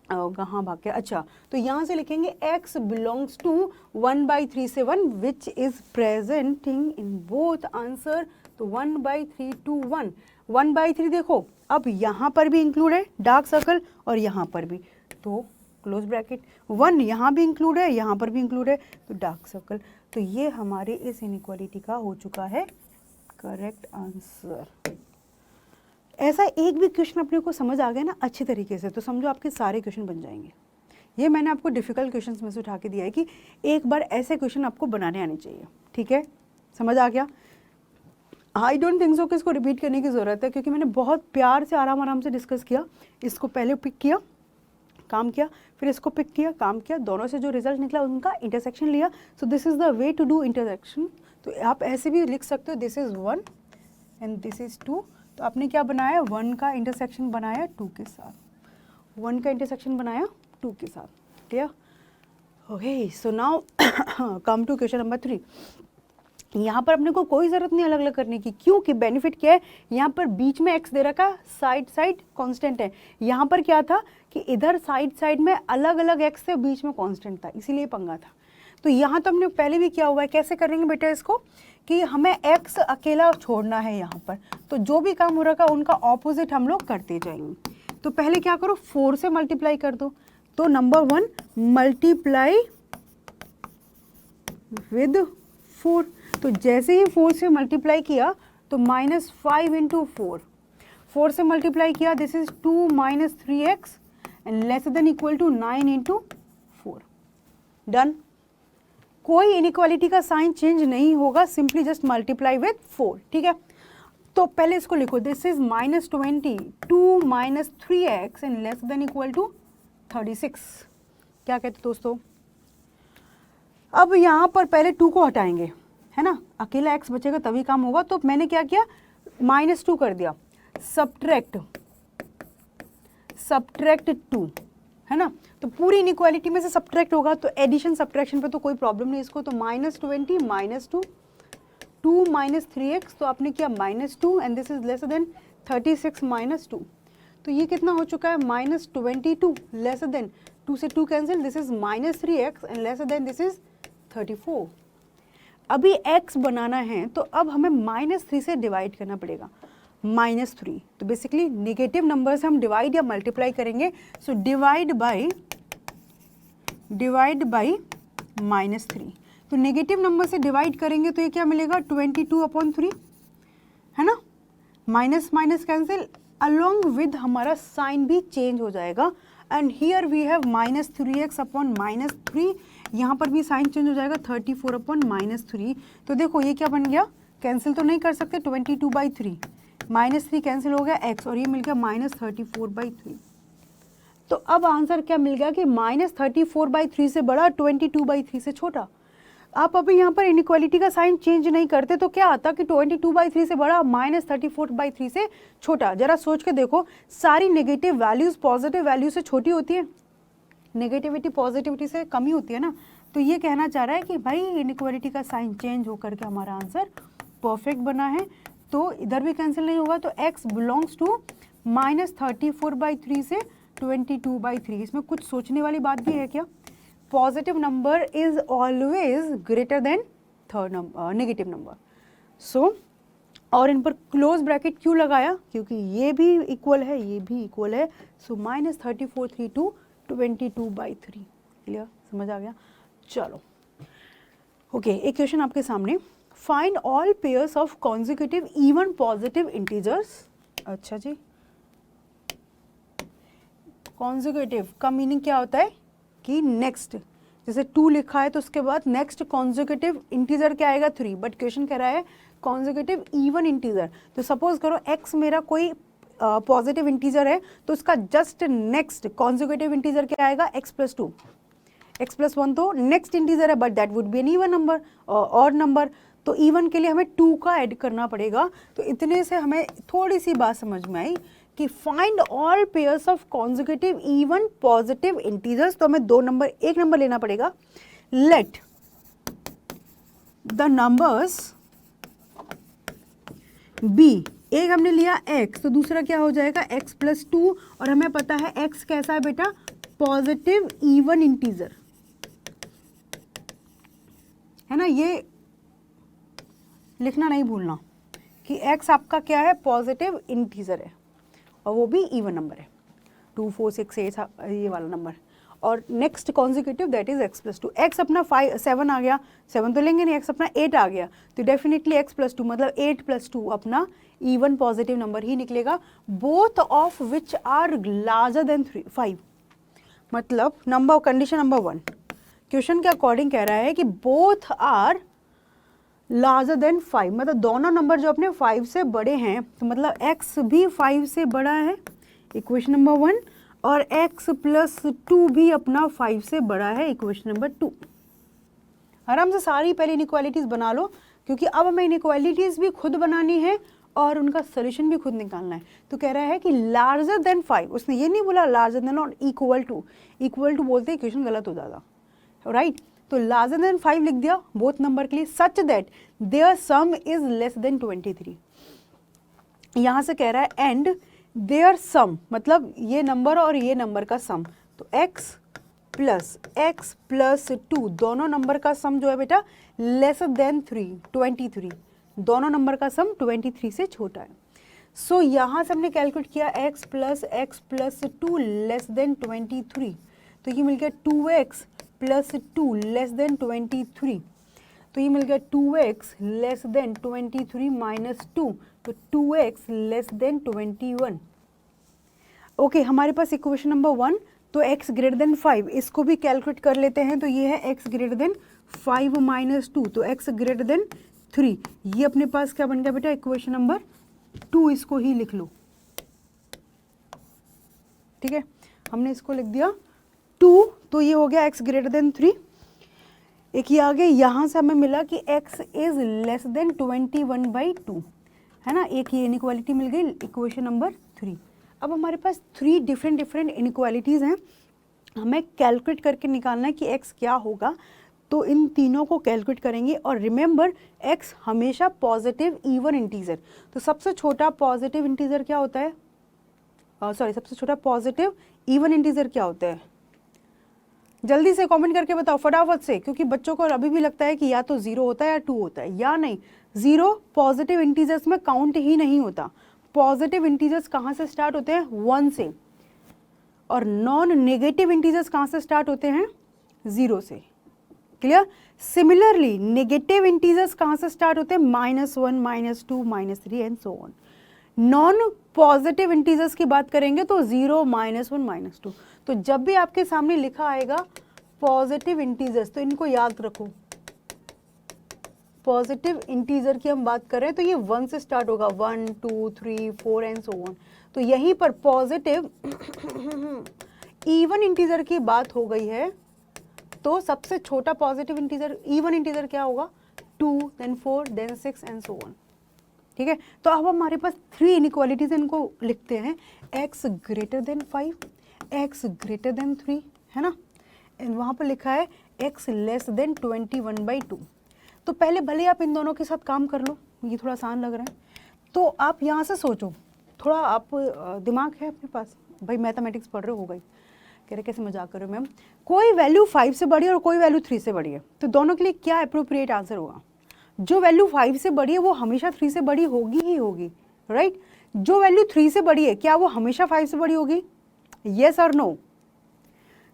कहाँ भाग गया? अच्छा, तो यहाँ से लिखेंगे x बिलोंग्स टू 1/3 से 1 which is presenting in both answer, तो 1/3 to 1। 1/3 देखो अब यहाँ पर भी इंक्लूड है डार्क सर्कल, और यहाँ पर भी, तो क्लोज ब्रैकेट, 1 यहाँ भी इंक्लूड है, यहाँ पर भी इंक्लूड है, तो डार्क सर्कल। तो ये हमारे इस इनइक्वालिटी का हो चुका है करेक्ट आंसर। ऐसा एक भी क्वेश्चन अपने को समझ आ गया ना अच्छी तरीके से, तो समझो आपके सारे क्वेश्चन बन जाएंगे। ये मैंने आपको डिफिकल्ट क्वेश्चंस में से उठा के दिया है कि एक बार ऐसे क्वेश्चन आपको बनाने आने चाहिए, ठीक है, समझ आ गया। आई डोंट थिंक सो कि इसको रिपीट करने की ज़रूरत है, क्योंकि मैंने बहुत प्यार से आराम आराम से डिस्कस किया। इसको पहले पिक किया, काम किया, फिर इसको पिक किया, काम किया, दोनों से जो रिजल्ट निकला उनका इंटरसेक्शन लिया। So this is the way to do intersection. तो आप ऐसे भी लिख सकते हो, this is 1 and this is 2। तो आपने क्या बनाया? 1 का इंटरसेक्शन बनाया 2 के साथ, 1 का इंटरसेक्शन बनाया 2 के साथ, clear. Okay, so now come to question number 3। यहाँ पर अपने को कोई ज़रूरत नहीं अलग अलग करने की, क्योंकि बेनिफिट क्या है, यहाँ पर बीच में x दे रखा, साइड साइड कांस्टेंट है। यहाँ पर क्या था कि इधर साइड साइड में अलग अलग x थे, बीच में कांस्टेंट था, इसीलिए पंगा था। तो यहाँ तो हमने पहले भी किया हुआ है। कैसे करेंगे बेटा इसको, कि हमें x अकेला छोड़ना है यहाँ पर, तो जो भी काम हो रखा उनका ऑपोजिट हम लोग करते जाएंगे। तो पहले क्या करो, 4 से मल्टीप्लाई कर दो, तो नंबर 1 मल्टीप्लाई विद 4। तो जैसे ही 4 से मल्टीप्लाई किया तो -5 इंटू 4 से मल्टीप्लाई किया, this is 2 - 3x and less than equal to 9 into 4, done. कोई इनइक्वालिटी का साइन चेंज नहीं होगा, सिंपली जस्ट मल्टीप्लाई विद 4, ठीक है। तो पहले इसको लिखो, this is -20 2 - 3x and less than equal to 36। क्या कहते दोस्तों? अब यहाँ पर पहले 2 को हटाएंगे, है ना, अकेला x बचेगा तभी काम होगा। तो मैंने क्या किया, -2 कर दिया, सब्ट्रैक्ट 2, है ना। तो पूरी इनइक्वालिटी में से सब्ट्रैक्ट होगा, तो एडिशन सब्ट्रैक्शन पे तो कोई प्रॉब्लम नहीं इसको। तो -20 -2 2 - 3x, तो आपने किया -2 and this is less then 36 - 2। तो ये कितना हो चुका है, -22 लेस देन 2 से 2 cancel, this is -3x and less then this is 34। अभी x बनाना है तो अब हमें -3 से डिवाइड करना पड़ेगा, -3। तो बेसिकली नेगेटिव नंबर से हम डिवाइड या मल्टीप्लाई करेंगे। So divide by -3। तो नेगेटिव नंबर से डिवाइड करेंगे तो ये क्या मिलेगा 22/3, है ना। Minus minus cancel, along with हमारा साइन भी चेंज हो जाएगा। And here we have -3x/-3, यहाँ पर भी साइन चेंज हो जाएगा 34/-3। तो देखो ये क्या बन गया, कैंसिल तो नहीं कर सकते, 22/3 -3 कैंसिल हो गया x, और ये मिल गया -34/3। तो अब आंसर क्या मिल गया कि -34/3 से बड़ा, 22/3 से छोटा। आप अभी यहाँ पर इनइक्वालिटी का साइन चेंज नहीं करते तो क्या आता कि 22/3 से बड़ा, -34/3 से छोटा। जरा सोच के देखो, सारी नेगेटिव वैल्यूज पॉजिटिव वैल्यू से छोटी होती है, नेगेटिविटी पॉजिटिविटी से कम ही होती है ना। तो ये कहना चाह रहा है कि भाई इनइक्वालिटी का साइन चेंज होकर के हमारा आंसर परफेक्ट बना है। तो इधर भी कैंसिल नहीं होगा, तो x बिलोंग्स टू -34/3 से 22/3। इसमें कुछ सोचने वाली बात भी है क्या? Positive number is always greater than third number, negative number. So और इन पर क्लोज ब्रैकेट क्यों लगाया? क्योंकि ये भी इक्वल है, ये भी इक्वल है। सो -34/3 टू 22/3। क्लियर, समझ आ गया? चलो ओके, एक क्वेश्चन आपके सामने, find all pairs of consecutive even positive integers. अच्छा जी, कॉन्जिक्यूटिव का मीनिंग क्या होता है कि नेक्स्ट, जैसे 2 लिखा है तो उसके बाद नेक्स्ट कॉन्जिक्यूटिव इंटीजर क्या आएगा 3, बट क्वेश्चन कह रहा है कॉन्जिक्यूटिव इवन इंटीजर। तो सपोज करो x मेरा कोई पॉजिटिव इंटीजर है, तो उसका जस्ट नेक्स्ट कॉन्जिक्यूटिव इंटीजर क्या आएगा x+2, x+1 तो नेक्स्ट इंटीजर है, but that would be an even number, odd number. तो इवन के लिए हमें 2 का ऐड करना पड़ेगा। तो इतने से हमें थोड़ी सी बात समझ में आई कि find all pairs of consecutive even positive integers. तो हमें एक नंबर लेना पड़ेगा। लेट द नंबर्स बी, एक हमने लिया x, तो दूसरा क्या हो जाएगा x+2, और हमें पता है x कैसा है बेटा, पॉजिटिव इवन इंटीजर, है ना। ये लिखना नहीं भूलना कि x आपका क्या है, पॉजिटिव इंटीजर है, और वो भी इवन नंबर है, 2, 4, 6, 8 ये वाला नंबर। और next consecutive that is x+2। x अपना 7 आ गया, 7 तो लेंगे नहीं, x अपना 8 आ गया, तो डेफिनेटली x+2 मतलब 8+2 अपना इवन पॉजिटिव नंबर ही निकलेगा। Both of which are larger than 5, मतलब नंबर, कंडीशन नंबर 1 क्वेश्चन के अकॉर्डिंग कह रहा है कि बोथ आर लार्जर देन 5, मतलब दोनों नंबर जो अपने 5 से बड़े हैं, तो मतलब x भी 5 से बड़ा है, इक्वेशन नंबर 1, और x+2 भी अपना 5 से बड़ा है, इक्वेशन नंबर 2। आराम से सारी पहले इनइक्वालिटीज बना लो, क्योंकि अब हमें इनइक्वालिटीज भी खुद बनानी है और उनका सोल्यूशन भी खुद निकालना है। तो कह रहा है कि लार्जर देन 5, उसने ये नहीं बोला लार्जर देन और इक्वल टू बोलते इक्वेशन गलत हो जाता, राइट। तो लार्जर देन 5 लिख दिया बोथ नंबर के लिए, such that their sum is less than 23। यहां से कह रहा है एंड देयर सम, मतलब ये नंबर और ये नंबर का सम, तो x+2 दोनों नंबर का सम जो है बेटा लेस देन 23, दोनों नंबर का सम 23 से छोटा है। सो यहाँ से हमने कैलकुलेट किया x+2 लेस देन 23, तो ये मिल गया 2x+2 लेस देन 23, तो ये मिल गया 2x लेस देन 23 -2, तो 2x लेस देन 21। ओके, हमारे पास इक्वेशन नंबर 1, तो x ग्रेटर देन 5, इसको भी कैलकुलेट कर लेते हैं। तो ये है x ग्रेटर देन 5 -2, तो x ग्रेटर देन 3, ये अपने पास क्या बन गया बेटा, इक्वेशन नंबर 2, इसको ही लिख लो, ठीक है। हमने इसको लिख दिया 2, तो ये हो गया x ग्रेटर देन 3। एक ये आगे यहाँ से हमें मिला कि x इज लेस देन 21/2, है ना। एक ये इनइक्वालिटी मिल गई, इक्वेशन नंबर 3। अब हमारे पास 3 डिफरेंट इनइक्वालिटीज़ हैं, हमें कैलकुलेट करके निकालना है कि x क्या होगा। तो इन तीनों को कैलकुलेट करेंगे, और रिमेंबर x हमेशा पॉजिटिव इवन इंटीजर। तो सबसे छोटा पॉजिटिव इंटीजर क्या होता है, सबसे छोटा पॉजिटिव इवन इंटीजर क्या होता है? जल्दी से कमेंट करके बताओ फटाफट से, क्योंकि बच्चों को अभी भी लगता है कि या तो 0 होता है या 2 होता है, या नहीं। 0 पॉजिटिव इंटीजर्स में काउंट ही नहीं होता। पॉजिटिव इंटीजर्स कहाँ से स्टार्ट होते हैं, 1 से, और नॉन नेगेटिव इंटीजर्स कहाँ से स्टार्ट होते हैं, 0 से। क्लियर। सिमिलरली नेगेटिव इंटीजर्स कहाँ से स्टार्ट होते हैं, -1, -2, -3 and so on. Non positive integers की बात करेंगे तो 0, -1, -2। तो जब भी आपके सामने लिखा आएगा पॉजिटिव इंटीजर्स तो इनको याद रखो, पॉजिटिव इंटीजर की हम बात करें तो ये 1 से स्टार्ट होगा, 1, 2, 3, 4 एंड सो ऑन। तो यहीं पर पॉजिटिव इवन इंटीजर की बात हो गई है तो सबसे छोटा पॉजिटिव इंटीजर इवन इंटीजर क्या होगा, 2, then 4, then 6 and so on. ठीक है, तो अब हमारे पास 3 इनइक्वालिटीज, इनको लिखते हैं x greater than 5, x greater than 3, है ना, एंड वहाँ पर लिखा है x लेस देन 21/2। तो पहले भले आप इन दोनों के साथ काम कर लो, ये थोड़ा आसान लग रहा है, तो आप यहाँ से सोचो थोड़ा, आप दिमाग है अपने पास, भाई मैथमेटिक्स पढ़ रहे हो गई, कह रहे कैसे मजाक कर रहे हो मैम, कोई वैल्यू 5 से बड़ी है और कोई वैल्यू 3 से बड़ी है, तो दोनों के लिए क्या अप्रोप्रिएट आंसर होगा, जो वैल्यू 5 से बड़ी है वो हमेशा 3 से बड़ी होगी ही होगी, राइट। जो वैल्यू 3 से बड़ी है क्या वो हमेशा 5 से बड़ी होगी, येस और नो।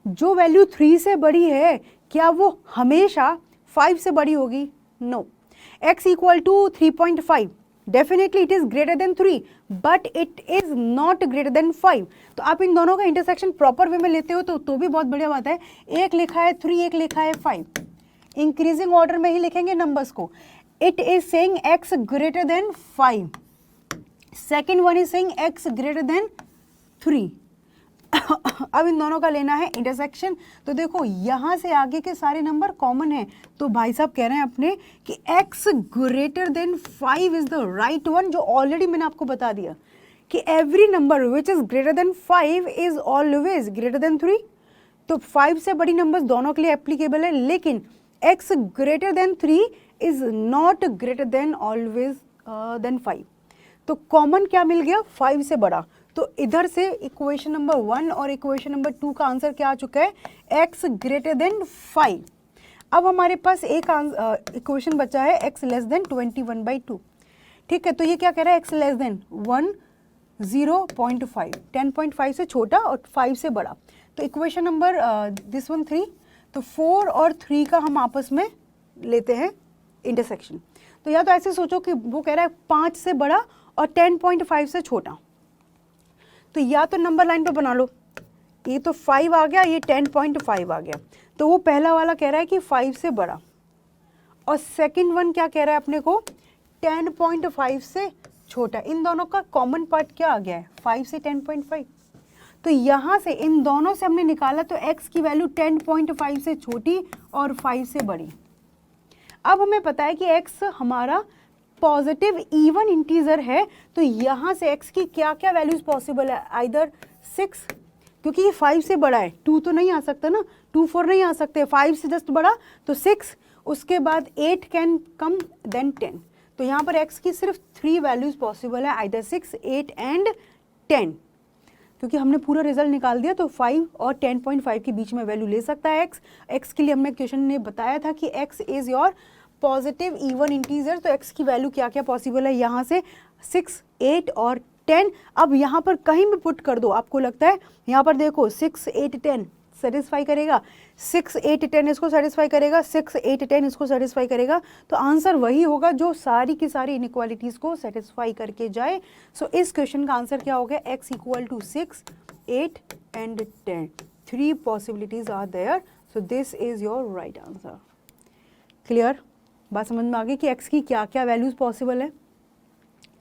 जो वैल्यू 3 से बड़ी है क्या वो हमेशा 5 से बड़ी होगी, no. x equal to 3.5, definitely it is greater than 3 but it is not greater than 5। तो आप इन दोनों का इंटरसेक्शन प्रॉपर वे में लेते हो तो भी बहुत बढ़िया बात है। एक लिखा है 3, एक लिखा है 5, इंक्रीजिंग ऑर्डर में ही लिखेंगे नंबर्स को। It is saying x greater than 5, second one is saying x greater than 3। अब इन दोनों का लेना है इंटरसेक्शन, तो देखो यहां से आगे के सारे नंबर कॉमन है, तो भाई साहब कह रहे हैं अपने कि x greater than 5 is the right one, जो ऑलरेडी मैंने आपको बता दिया कि every number which is greater than 5 is always greater than 3। तो 5 से बड़ी नंबर्स दोनों के लिए एप्लीकेबल है, लेकिन x greater than 3 is not greater than always than 5। तो कॉमन क्या मिल गया, 5 से बड़ा। तो इधर से इक्वेशन नंबर 1 और इक्वेशन नंबर 2 का आंसर क्या आ चुका है, x ग्रेटर देन 5। अब हमारे पास एक इक्वेशन बचा है x लेस देन 21/2। ठीक है, तो ये क्या कह रहा है, x लेस देन 0.5, 10.5 से छोटा और 5 से बड़ा। तो इक्वेशन नंबर दिस वन 3, तो 4 और 3 का हम आपस में लेते हैं इंटरसेक्शन। तो या तो ऐसे सोचो कि वो कह रहा है 5 से बड़ा और 10.5 से छोटा, तो या तो नंबर लाइन पे बना लो, ये तो 5 आ गया, ये 10.5 आ गया, तो वो पहला वाला कह रहा है कि 5 से बड़ा, और सेकंड वन क्या कह रहा है अपने को, 10.5 से छोटा। इन दोनों का कॉमन पार्ट क्या आ गया है, 5 से 10.5। तो यहाँ से इन दोनों से हमने निकाला तो x की वैल्यू 10.5 से छोटी और 5 से बड़ी। अब हमें पता है कि x हमारा पॉजिटिव इवन इंटीजर है, तो यहाँ से x की क्या क्या वैल्यूज पॉसिबल है, आइदर 6, क्योंकि ये 5 से बड़ा है, 2 तो नहीं आ सकता ना, 2, 4 नहीं आ सकते, 5 से जस्ट बड़ा तो 6, उसके बाद 8 कैन कम देन 10। तो यहाँ पर x की सिर्फ 3 वैल्यूज पॉसिबल है, आइदर 6, 8 एंड 10। क्योंकि हमने पूरा रिजल्ट निकाल दिया तो 5 और 10.5 के बीच में वैल्यू ले सकता है x के लिए हमने क्वेश्चन ने बताया था कि x is your positive even integer. तो x की वैल्यू क्या क्या पॉसिबल है, यहाँ से 6, 8 और 10। अब यहाँ पर कहीं भी पुट कर दो, आपको लगता है यहाँ पर देखो 6, 8, 10 सेटिस्फाई करेगा, 6, 8, 10 इसको सेटिस्फाई करेगा, 6, 8, 10 इसको सेटिस्फाई करेगा, तो आंसर वही होगा जो सारी की सारी इनइक्वालिटीज को सेटिस्फाई करके जाए। सो इस क्वेश्चन का आंसर क्या हो गया, x equal to 6, 8 and 10, 3 possibilities are there, so this is your right answer. Clear, बात समझ में आ गई कि x की क्या क्या वैल्यूज पॉसिबल है,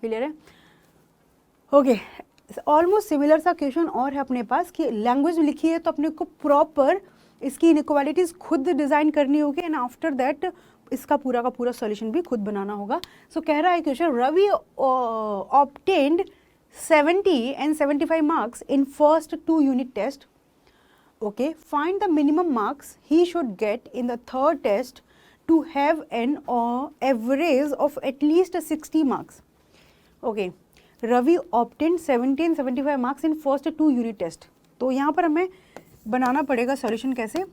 क्लियर है, ओके। ऑलमोस्ट सिमिलर सा क्वेश्चन और है अपने पास कि लैंग्वेज लिखी है तो अपने को प्रॉपर इसकी इनइक्वालिटीज खुद डिजाइन करनी होगी एंड आफ्टर दैट इसका पूरा का पूरा सॉल्यूशन भी खुद बनाना होगा। सो कह रहा है question, Ravi obtained 70 and 75 marks in first 2 unit test. Okay, find the minimum marks he should get in the third test to have an average of at least 60 marks. Okay, Ravi obtained 70 and 75 marks in first 2 unit test. तो यहाँ पर हमें बनाना पड़ेगा सॉल्यूशन कैसे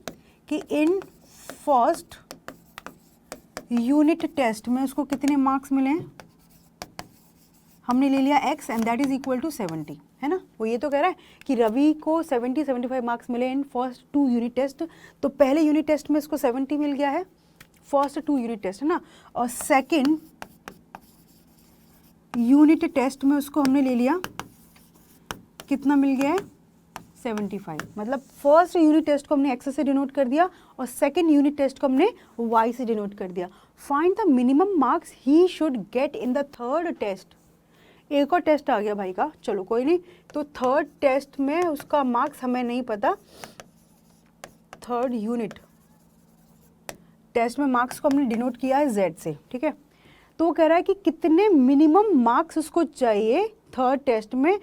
कि इन फर्स्ट यूनिट टेस्ट में उसको कितने मार्क्स मिले हैं, हमने ले लिया x and that is equal to 70, है ना, वो ये तो कह रहा है कि रवि को 70-75 मार्क्स मिले इन फर्स्ट 2 यूनिट टेस्ट। तो पहले यूनिट टेस्ट में इसको 70 मिल गया है, फर्स्ट 2 यूनिट टेस्ट है ना, और सेकंड यूनिट टेस्ट में उसको हमने ले लिया, कितना मिल गया है 75। मतलब फर्स्ट यूनिट टेस्ट को हमने एक्स से डिनोट कर दिया और सेकंड यूनिट टेस्ट को हमने वाई से डिनोट कर दिया। Find the minimum marks he should get in the third test. एक और टेस्ट आ गया भाई का, चलो कोई नहीं। तो थर्ड टेस्ट में उसका मार्क्स हमें नहीं पता, थर्ड यूनिट टेस्ट में मार्क्स को हमने डिनोट किया है Z से, ठीक है। तो वो कह रहा है कि कितने मिनिमम मार्क्स उसको चाहिए थर्ड टेस्ट में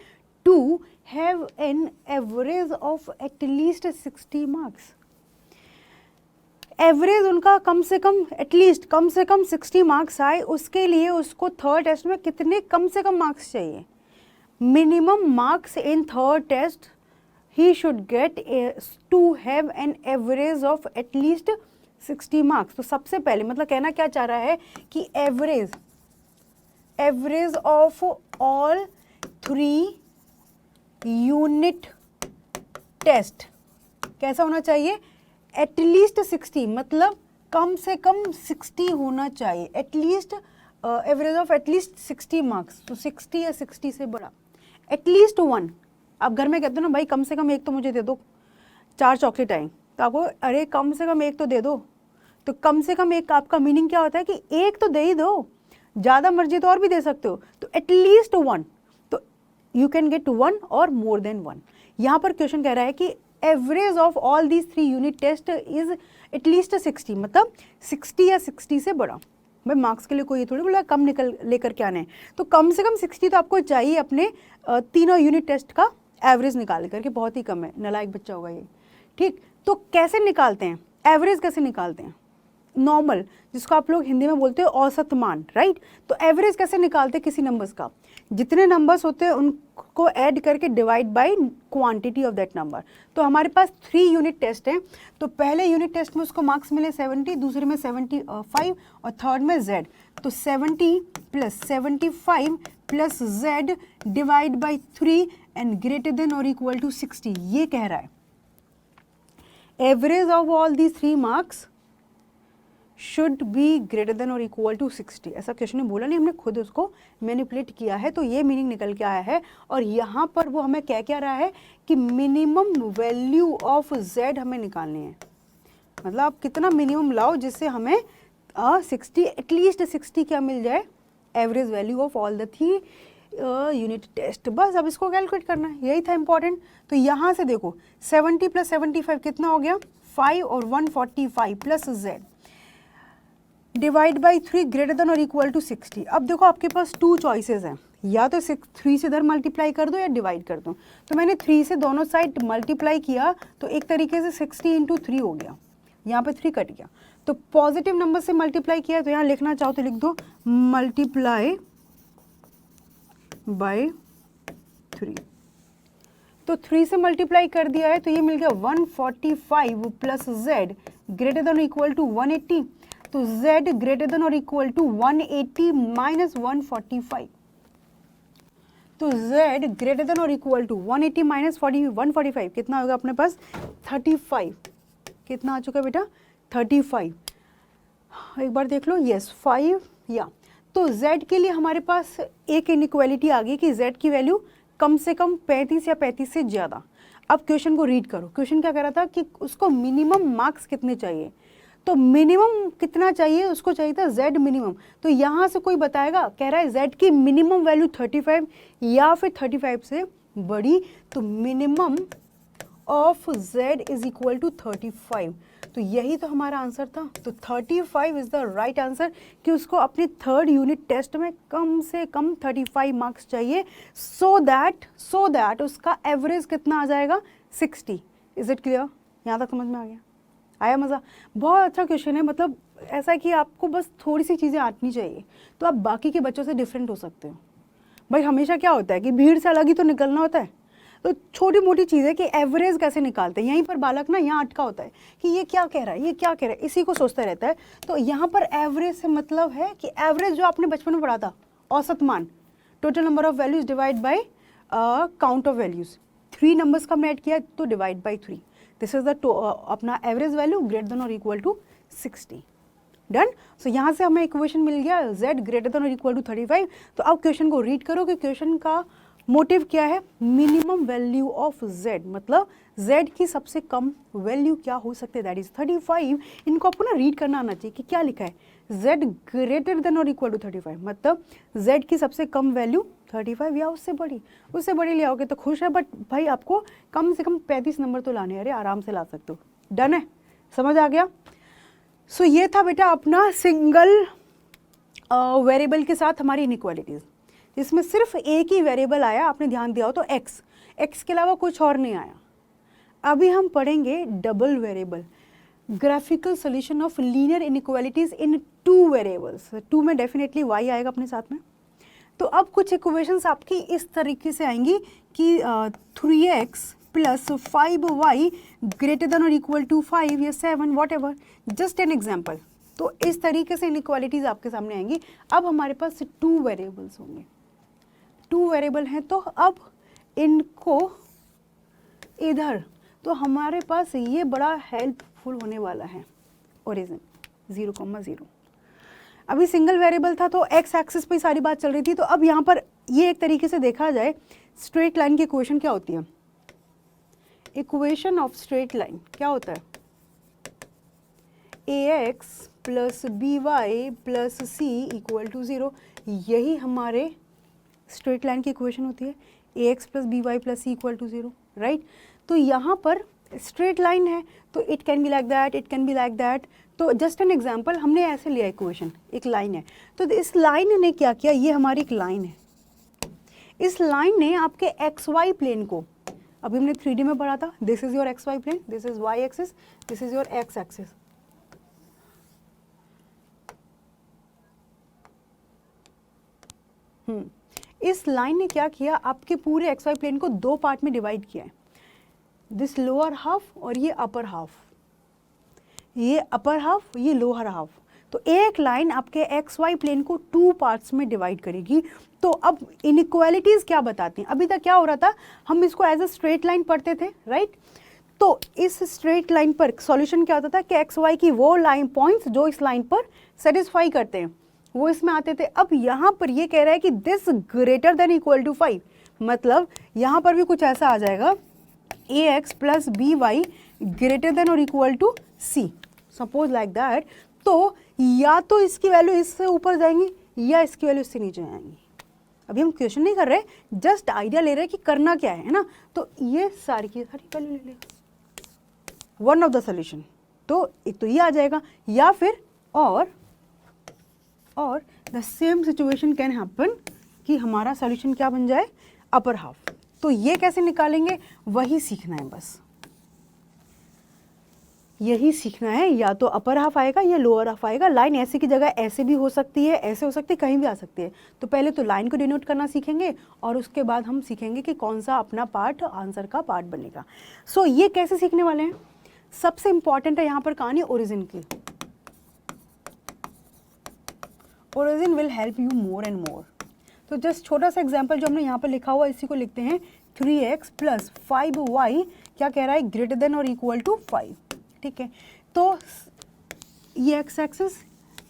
to have an average of at least 60 marks. Average उनका कम से कम एटलीस्ट कम से कम 60 मार्क्स आए, उसके लिए उसको थर्ड टेस्ट में कितने कम से कम मार्क्स चाहिए। Minimum marks in third test he should get to have an average of at least 60 marks. तो सबसे पहले मतलब कहना क्या चाह रहा है कि average of all 3 unit test कैसा होना चाहिए, एटलीस्ट 60, मतलब कम से कम 60 होना चाहिए, at least average of at least 60 marks. तो 60 या 60 से बड़ा, एटलीस्ट 1। आप घर में कहते हो ना भाई कम से कम एक तो मुझे दे दो, 4 चॉकलेट आए, तो आपको अरे कम से कम एक तो दे दो। तो कम से कम एक आपका मीनिंग क्या होता है कि एक तो दे ही दो, ज़्यादा मर्जी तो और भी दे सकते हो। तो एटलीस्ट 1, तो यू कैन गेट 1 और मोर देन 1। यहाँ पर क्वेश्चन कह रहा है कि average of all these 3 unit test is at least 60, मतलब 60 या 60 से बड़ा। भाई मार्क्स के लिए कोई थोड़ी बोला कम निकल लेकर के आने हैं, तो कम से कम 60 तो आपको चाहिए अपने तीनों यूनिट टेस्ट का एवरेज निकाल करके। बहुत ही कम है, नालायक बच्चा होगा ये, ठीक। तो कैसे निकालते हैं एवरेज, कैसे निकालते हैं, नॉर्मल जिसको आप लोग हिंदी में बोलते हो औसत मान, राइट। तो एवरेज कैसे निकालते हैं किसी नंबर्स का, जितने नंबर्स होते हैं उनको ऐड करके divide by quantity of that number. तो हमारे पास 3 यूनिट टेस्ट हैं, तो पहले यूनिट टेस्ट में उसको मार्क्स मिले 70, दूसरे में 75 और थर्ड में Z। तो 70 + 75 + Z divide by 3 and greater than और इक्वल टू 60, ये कह रहा है। Average of all the 3 marks should be greater than और इक्वल टू 60। ऐसा क्वेश्चन ने बोला नहीं, हमने खुद उसको मैनिपुलेट किया है, तो ये मीनिंग निकल के आया है। और यहाँ पर वो हमें क्या रहा है कि मिनिमम वैल्यू ऑफ Z हमें निकालनी है, मतलब आप कितना मिनिमम लाओ जिससे हमें 60 एटलीस्ट 60 क्या मिल जाए, average value of all the 3 unit test. बस अब इसको कैलकुलेट करना है, यही था इंपॉर्टेंट। तो यहाँ से देखो 70 + 75 कितना हो गया 5 और 145 plus Z divide by 3 greater than और इक्वल टू 60। अब देखो आपके पास 2 चॉइसेस हैं, या तो 3 से इधर मल्टीप्लाई कर दो या डिवाइड कर दो। तो मैंने 3 से दोनों साइड मल्टीप्लाई किया, तो एक तरीके से 60 × 3 हो गया, यहाँ पे 3 कट गया। तो पॉजिटिव नंबर से मल्टीप्लाई किया, तो यहाँ लिखना चाहो तो लिख दो मल्टीप्लाई बाय 3। तो 3 से मल्टीप्लाई कर दिया है, तो ये मिल गया 145 प्लस Z ग्रेटर देन और इक्वल टू 180। तो Z ग्रेटर देन और इक्वल टू 180 माइनस 145। तो Z ग्रेटर देन और इक्वल टू 180 माइनस 145 कितना होगा अपने पास 35। कितना आ चुका है बेटा 35। एक बार देख लो, यस 5 या। तो Z के लिए हमारे पास एक इनइक्वालिटी आ गई कि Z की वैल्यू कम से कम 35 या 35 से ज़्यादा। अब क्वेश्चन को रीड करो, क्वेश्चन क्या कह रहा था कि उसको मिनिमम मार्क्स कितने चाहिए। तो मिनिमम कितना चाहिए, उसको चाहिए था Z मिनिमम। तो यहाँ से कोई बताएगा, कह रहा है Z की मिनिमम वैल्यू 35 या फिर 35 से बड़ी। तो minimum of Z is equal to 35। तो यही तो हमारा आंसर था। तो 35 इज द राइट आंसर कि उसको अपने थर्ड यूनिट टेस्ट में कम से कम 35 मार्क्स चाहिए, सो दैट उसका एवरेज कितना आ जाएगा 60। Is it clear? यहाँ तक समझ में आ गया? आया मज़ा? बहुत अच्छा क्वेश्चन है। मतलब ऐसा है कि आपको बस थोड़ी सी चीज़ें आनी चाहिए तो आप बाकी के बच्चों से डिफरेंट हो सकते हो। भाई हमेशा क्या होता है कि भीड़ से अलग ही तो निकलना होता है। तो छोटी मोटी चीज़ें कि एवरेज कैसे निकालते हैं, यहीं पर बालक ना यहाँ अटका होता है कि ये क्या कह रहा है, ये क्या कह रहा है, इसी को सोचता रहता है। तो यहाँ पर एवरेज से मतलब है कि एवरेज जो आपने बचपन में पढ़ा था, औसत मान, total number of values divide by count of values, 3 numbers का हमने ऐड किया तो divide by 3, this is the अपना एवरेज वैल्यू ग्रेटर देन और इक्वल टू 60। डन। सो यहाँ से हमें इक्वेशन मिल गया z ग्रेटर देन और इक्वल टू 35। तो अब क्वेश्चन को रीड करो कि क्वेश्चन का मोटिव क्या है, मिनिमम वैल्यू ऑफ z, मतलब z की सबसे कम वैल्यू क्या हो सकती है, दैट इज 35। इनको आपको ना रीड करना आना चाहिए कि क्या लिखा है, z ग्रेटर देन और इक्वल टू 35, मतलब z की सबसे कम वैल्यू 35 या उससे बड़ी ले आओगे तो खुश है, बट भाई आपको कम से कम 35 नंबर तो लाने हैं, अरे आराम से ला सकते हो। डन है, समझ आ गया। सो ये था बेटा अपना सिंगल वेरिएबल के साथ हमारी इनइक्वालिटीज, जिसमें सिर्फ एक ही वेरिएबल आया, आपने ध्यान दिया हो तो x के अलावा कुछ और नहीं आया। अभी हम पढ़ेंगे double variable, graphical solution of linear inequalities in 2 variables. 2 में डेफिनेटली y आएगा अपने साथ में। तो अब कुछ इक्वेशंस आपकी इस तरीके से आएंगी कि 3x plus 5y greater than और इक्वल टू 5 या 7 what ever, just an example. तो इस तरीके से इनइक्वालिटीज आपके सामने आएंगी। अब हमारे पास 2 वेरिएबल्स होंगे, 2 वेरिएबल हैं, तो अब इनको इधर, तो हमारे पास ये बड़ा हेल्पफुल होने वाला है, ओरिजिन 0,0। अभी सिंगल वेरिएबल था तो एक्स एक्सिस पे सारी बात चल रही थी। तो अब यहाँ पर ये एक तरीके से देखा जाए, स्ट्रेट लाइन की इक्वेशन क्या होती है, इक्वेशन ऑफ स्ट्रेट लाइन क्या होता है, ax plus B y plus c equal to 0, यही हमारे स्ट्रेट लाइन की इक्वेशन होती है, ax plus B y plus c equal to 0, right. तो यहाँ पर स्ट्रेट लाइन है तो it can be like that, it can be like that. तो जस्ट एन एग्जाम्पल, हमने ऐसे लिया इक्वेशन, एक लाइन है, तो इस लाइन ने क्या किया, ये हमारी एक लाइन है, इस लाइन ने आपके एक्स वाई प्लेन को, अभी हमने 3D में पढ़ा था, this is your x y plane, this is y axis, this is your x axis. इस लाइन ने क्या किया, आपके पूरे एक्स वाई प्लेन को 2 पार्ट में डिवाइड किया है, दिस लोअर हाफ और ये अपर हाफ, ये अपर हाफ, ये लोअर हाफ। तो एक लाइन आपके एक्स वाई प्लेन को 2 पार्ट्स में डिवाइड करेगी। तो अब इनइक्वालिटीज क्या बताती हैं, अभी तक क्या हो रहा था, हम इसको एज अ स्ट्रेट लाइन पढ़ते थे, राइट। तो इस स्ट्रेट लाइन पर सॉल्यूशन क्या होता था कि एक्स वाई की वो लाइन पॉइंट्स जो इस लाइन पर सेटिस्फाई करते हैं वो इसमें आते थे। अब यहाँ पर ये कह रहा है कि this greater than equal to 5, मतलब यहाँ पर भी कुछ ऐसा आ जाएगा, ax plus B Y greater than और equal to C, suppose like that. तो या तो इसकी वैल्यू इससे ऊपर जाएंगी या इसकी वैल्यू इससे नीचे आएंगी। अभी हम क्वेश्चन नहीं कर रहे, जस्ट आइडिया ले रहे हैं कि करना क्या है ना। तो ये सारी की सारी वैल्यू ले लेगा, वन ऑफ द सोल्यूशन। तो एक तो ये आ जाएगा, या फिर और the same situation can happen कि हमारा सोल्यूशन क्या बन जाए, अपर हाफ। तो ये कैसे निकालेंगे वही सीखना है, बस यही सीखना है, या तो अपर हाफ आएगा या लोअर हाफ आएगा। लाइन ऐसे की जगह ऐसे भी हो सकती है, ऐसे हो सकती है, कहीं भी आ सकती है। तो पहले तो लाइन को डिनोट करना सीखेंगे और उसके बाद हम सीखेंगे कि कौन सा अपना पार्ट आंसर का पार्ट बनेगा। सो ये कैसे सीखने वाले हैं, सबसे इंपॉर्टेंट है यहाँ पर कहानी ओरिजिन की। Origin will help you more and more. तो जस्ट छोटा सा एग्जाम्पल जो हमने यहाँ पर लिखा हुआ, इसी को लिखते हैं 3x प्लस 5y क्या कह रहा है, ग्रेटर देन और इक्वल टू 5, ठीक है। तो ये एक्स एक्सिस,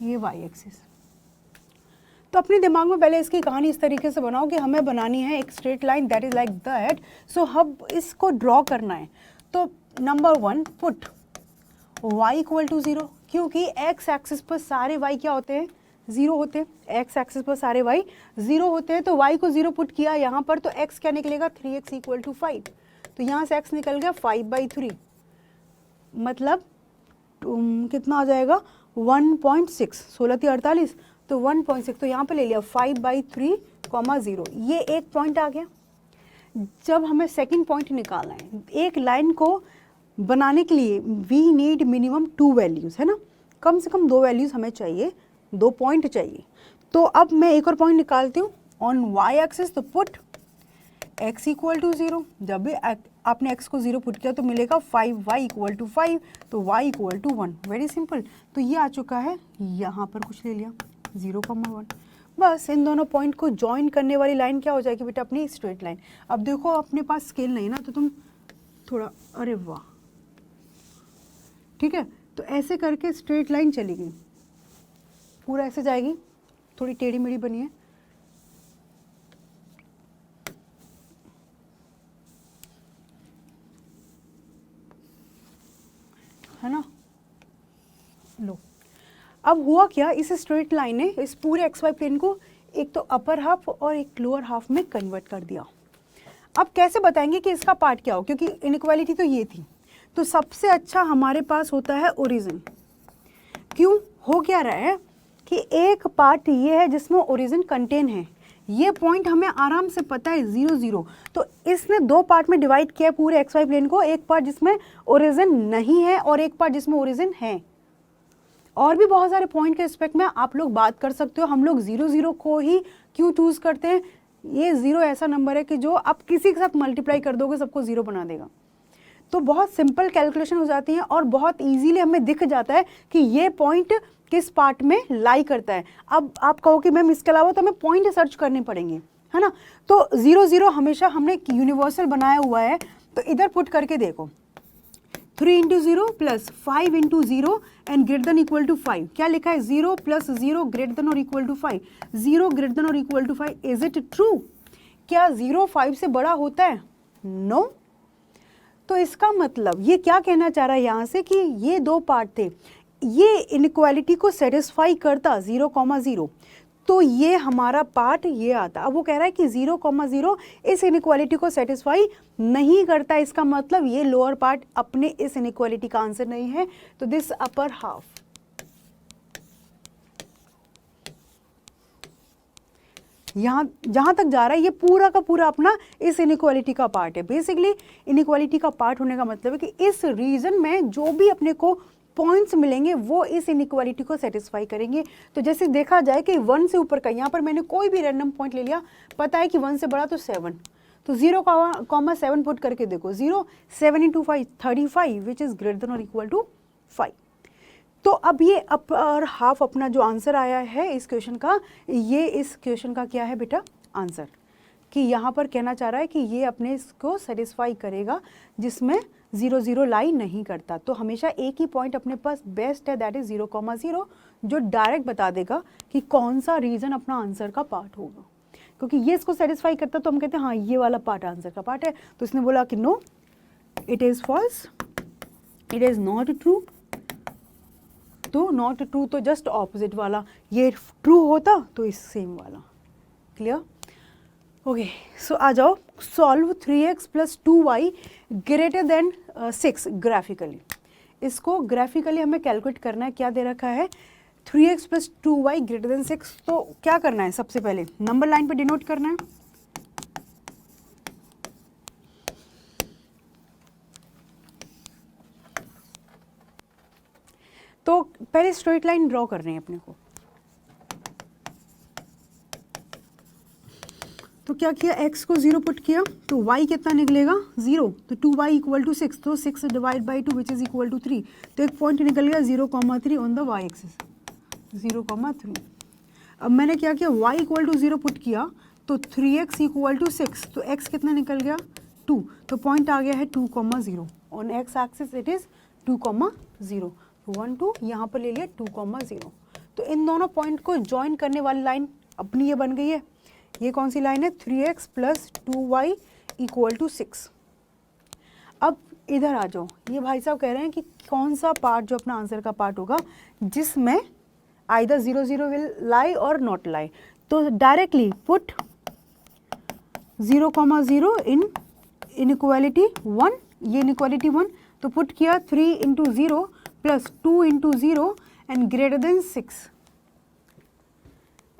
ये वाई एक्सिस। तो अपने दिमाग में पहले इसकी कहानी इस तरीके से बनाओ कि हमें बनानी है एक straight line that is like that. So हम इसको ड्रॉ करना है। तो number 1 put y equal to 0, क्योंकि एक्स एक्सिस पर सारे y क्या होते हैं, 0 होते हैं। एक्स एक्सिस पर सारे y 0 होते हैं, तो y को 0 पुट किया यहाँ पर, तो x क्या निकलेगा, 3x इक्वल टू 5। तो यहाँ से x निकल गया 5/3, मतलब कितना आ जाएगा 1.6, 16×3 = 48, तो 1.6। तो यहाँ पे ले लिया 5/3, 0, ये एक पॉइंट आ गया। जब हमें सेकंड पॉइंट निकालना है, एक लाइन को बनाने के लिए वी नीड मिनिमम 2 वैल्यूज़, है ना, कम से कम 2 वैल्यूज़ हमें चाहिए, 2 पॉइंट चाहिए। तो अब मैं एक और पॉइंट निकालती हूँ ऑन y एक्सिस। तो पुट x इक्वल टू 0, जब भी आपने x को 0 पुट किया तो मिलेगा 5y इक्वल टू 5, तो y equal to 1, very simple. तो ये आ चुका है, यहाँ पर कुछ ले लिया 0,1, बस इन दोनों पॉइंट को ज्वाइन करने वाली लाइन क्या हो जाएगी बेटा, अपनी स्ट्रेट लाइन। अब देखो अपने पास स्केल नहीं ना, तो तुम थोड़ा, अरे वाह, ठीक है, तो ऐसे करके स्ट्रेट लाइन चली गई, पूरा ऐसे जाएगी, थोड़ी टेढ़ी मेढ़ी बनी है ना। लो, अब हुआ क्या, इस स्ट्रेट लाइन ने इस पूरे एक्स वाई प्लेन को एक तो अपर हाफ और एक लोअर हाफ में कन्वर्ट कर दिया। अब कैसे बताएंगे कि इसका पार्ट क्या हो, क्योंकि इनइक्वालिटी तो ये थी, तो सबसे अच्छा हमारे पास होता है ओरिजिन। क्यों, हो क्या रहा है कि एक पार्ट ये है जिसमें ओरिजिन कंटेन है, ये पॉइंट हमें आराम से पता है 0 0, तो इसने दो पार्ट में डिवाइड किया पूरे एक्स वाई प्लेन को, एक पार्ट जिसमें ओरिजिन नहीं है और एक पार्ट जिसमें ओरिजिन है। और भी बहुत सारे पॉइंट के रिस्पेक्ट में आप लोग बात कर सकते हो, हम लोग 0 0 को ही क्यों चूज करते हैं, ये 0 ऐसा नंबर है कि जो आप किसी के साथ मल्टीप्लाई कर दोगे सबको 0 बना देगा, तो बहुत सिंपल कैलकुलेशन हो जाती है और बहुत इजीली हमें दिख जाता है कि ये पॉइंट किस पार्ट में लाई करता है। अब आप कहो कि मैम इसके अलावा तो हमें पॉइंट सर्च करने पड़ेंगे, है ना, तो 0 0 हमेशा हमने यूनिवर्सल बनाया हुआ है, तो इधर पुट करके देखो, 3 into 0 plus 5 into 0 and greater than equal to 5, क्या लिखा है, 0 प्लस 0 ग्रेटर देन और इक्वल टू 5, 0 ग्रेटर देन और equal to 5, is it true, क्या 0 5 से बड़ा होता है, नो तो इसका मतलब ये क्या कहना चाह रहा है यहाँ से कि ये दो पार्ट थे, ये इनइक्वालिटी को सेटिस्फाई करता 0,0, तो ये हमारा पार्ट ये आता। अब वो कह रहा है कि 0,0 इस इनइक्वालिटी को सेटिस्फाई नहीं करता, इसका मतलब ये लोअर पार्ट अपने इस इनइक्वालिटी का आंसर नहीं है, तो दिस अपर हाफ यहाँ जहाँ तक जा रहा है ये पूरा का पूरा अपना इस इनइक्वालिटी का पार्ट है। बेसिकली इनइक्वालिटी का पार्ट होने का मतलब है कि इस रीजन में जो भी अपने को पॉइंट्स मिलेंगे वो इस इनइक्वालिटी को सेटिस्फाई करेंगे। तो जैसे देखा जाए कि 1 से ऊपर का, यहाँ पर मैंने कोई भी रैंडम पॉइंट ले लिया, पता है कि 1 से बड़ा तो 7, तो 0,7 पुट करके देखो, 0 7 into 5 35 which is greater than और इक्वल टू 5। तो अब ये अपर हाफ अपना जो आंसर आया है इस क्वेश्चन का, ये इस क्वेश्चन का क्या है बेटा आंसर, कि यहाँ पर कहना चाह रहा है कि ये अपने इसको सेटिस्फाई करेगा जिसमें 0 0 लाई नहीं करता। तो हमेशा एक ही पॉइंट अपने पास बेस्ट है, दैट इज 0,0, जो डायरेक्ट बता देगा कि कौन सा रीजन अपना आंसर का पार्ट होगा, क्योंकि ये इसको सेटिस्फाई करता तो हम कहते हैं हाँ ये वाला पार्ट आंसर का पार्ट है। तो इसने बोला कि no, it is false, it is not true, तो नॉट ट्रू तो जस्ट ऑपोजिट वाला, ये ट्रू होता तो इस सेम वाला। क्लियर, ओके, सो आ जाओ, solve 3x plus 2y greater than 6 graphically. इसको ग्राफिकली हमें कैलकुलेट करना है, क्या दे रखा है 3x plus 2y greater than 6, तो क्या करना है, सबसे पहले नंबर लाइन पे डिनोट करना है। तो पहले स्ट्रेट लाइन ड्रॉ कर रहे हैं अपने को, तो क्या किया, x को 0 पुट किया तो y कितना निकलेगा 0, तो 2y इक्वल टू 6, तो 6 divide by 2 which is equal to 3, तो एक पॉइंट निकल गया 0,3 ऑन द y एक्सिस, 0,3। अब मैंने क्या किया, y इक्वल टू 0 पुट किया तो 3x इक्वल टू 6, तो x कितना निकल गया 2, तो पॉइंट आ गया है 2,0 on x axis, it is 2,0, 1 2 यहाँ पर ले लिया 2,0। तो इन दोनों पॉइंट को ज्वाइन करने वाली लाइन अपनी ये बन गई है। ये कौन सी लाइन है, 3x plus 2y equal to 6। अब इधर आ जाओ, ये भाई साहब कह रहे हैं कि कौन सा पार्ट जो अपना आंसर का पार्ट होगा जिसमें आइदर 0 0 विल लाई और नॉट लाई, तो डायरेक्टली पुट 0,0 इन इनइक्वालिटी 1, ये इनइक्वालिटी 1, तो पुट किया 3 into 0 plus 2 into 0 and greater than 6,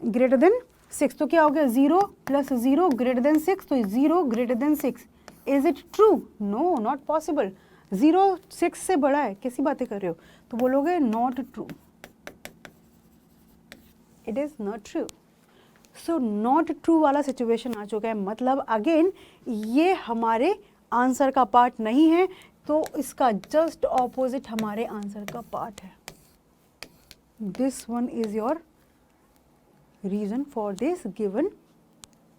greater than 6, तो क्या हो गया 0 प्लस 0 ग्रेटर देन 6, तो 0 greater than 6, is it true, no not possible, 0 6 से बड़ा है, कैसी बातें कर रहे हो, तो बोलोगे not true, it is not true. So not true वाला सिचुएशन आ चुका है, मतलब अगेन ये हमारे आंसर का पार्ट नहीं है, तो इसका जस्ट ऑपोजिट हमारे आंसर का पार्ट है। This one is your region for this given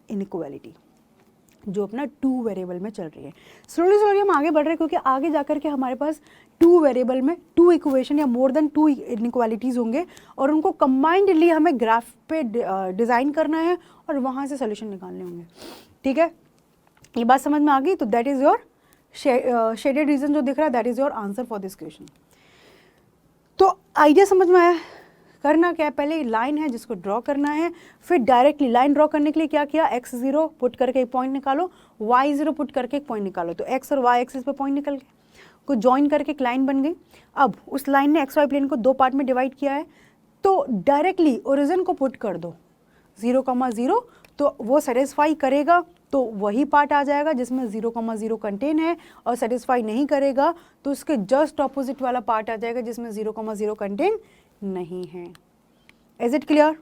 inequality जो अपना 2 वेरिएबल में चल रही है। स्लोली स्लोली हम आगे बढ़ रहे हैं क्योंकि आगे जाकर के हमारे पास 2 वेरिएबल में 2 इक्वेशन या मोर देन 2 इनइक्वालिटीज़ होंगे और उनको कंबाइंडली हमें ग्राफ पे डिज़ाइन करना है और वहाँ से सोल्यूशन निकालने होंगे। ठीक है, ये बात समझ में आ गई? तो that is your shaded region जो दिख रहा है, that is your answer for this question. तो आइडिया समझ में आया? करना क्या है, पहले लाइन है जिसको ड्रॉ करना है, फिर डायरेक्टली लाइन ड्रॉ करने के लिए क्या किया, x0 पुट करके एक पॉइंट निकालो, y0 पुट करके एक पॉइंट निकालो, तो x और y एक्सिस पे पॉइंट निकल गए, को ज्वाइन करके एक लाइन बन गई। अब उस लाइन ने xy प्लेन को 2 पार्ट में डिवाइड किया है, तो डायरेक्टली ओरिजिन को पुट कर दो 0,0, तो वो सेटिस्फाई करेगा तो वही पार्ट आ जाएगा जिसमें 0,0 कंटेन है, और सेटिस्फाई नहीं करेगा तो उसके जस्ट ऑपोजिट वाला पार्ट आ जाएगा जिसमें 0,0 कंटेन नहीं है। Is it clear?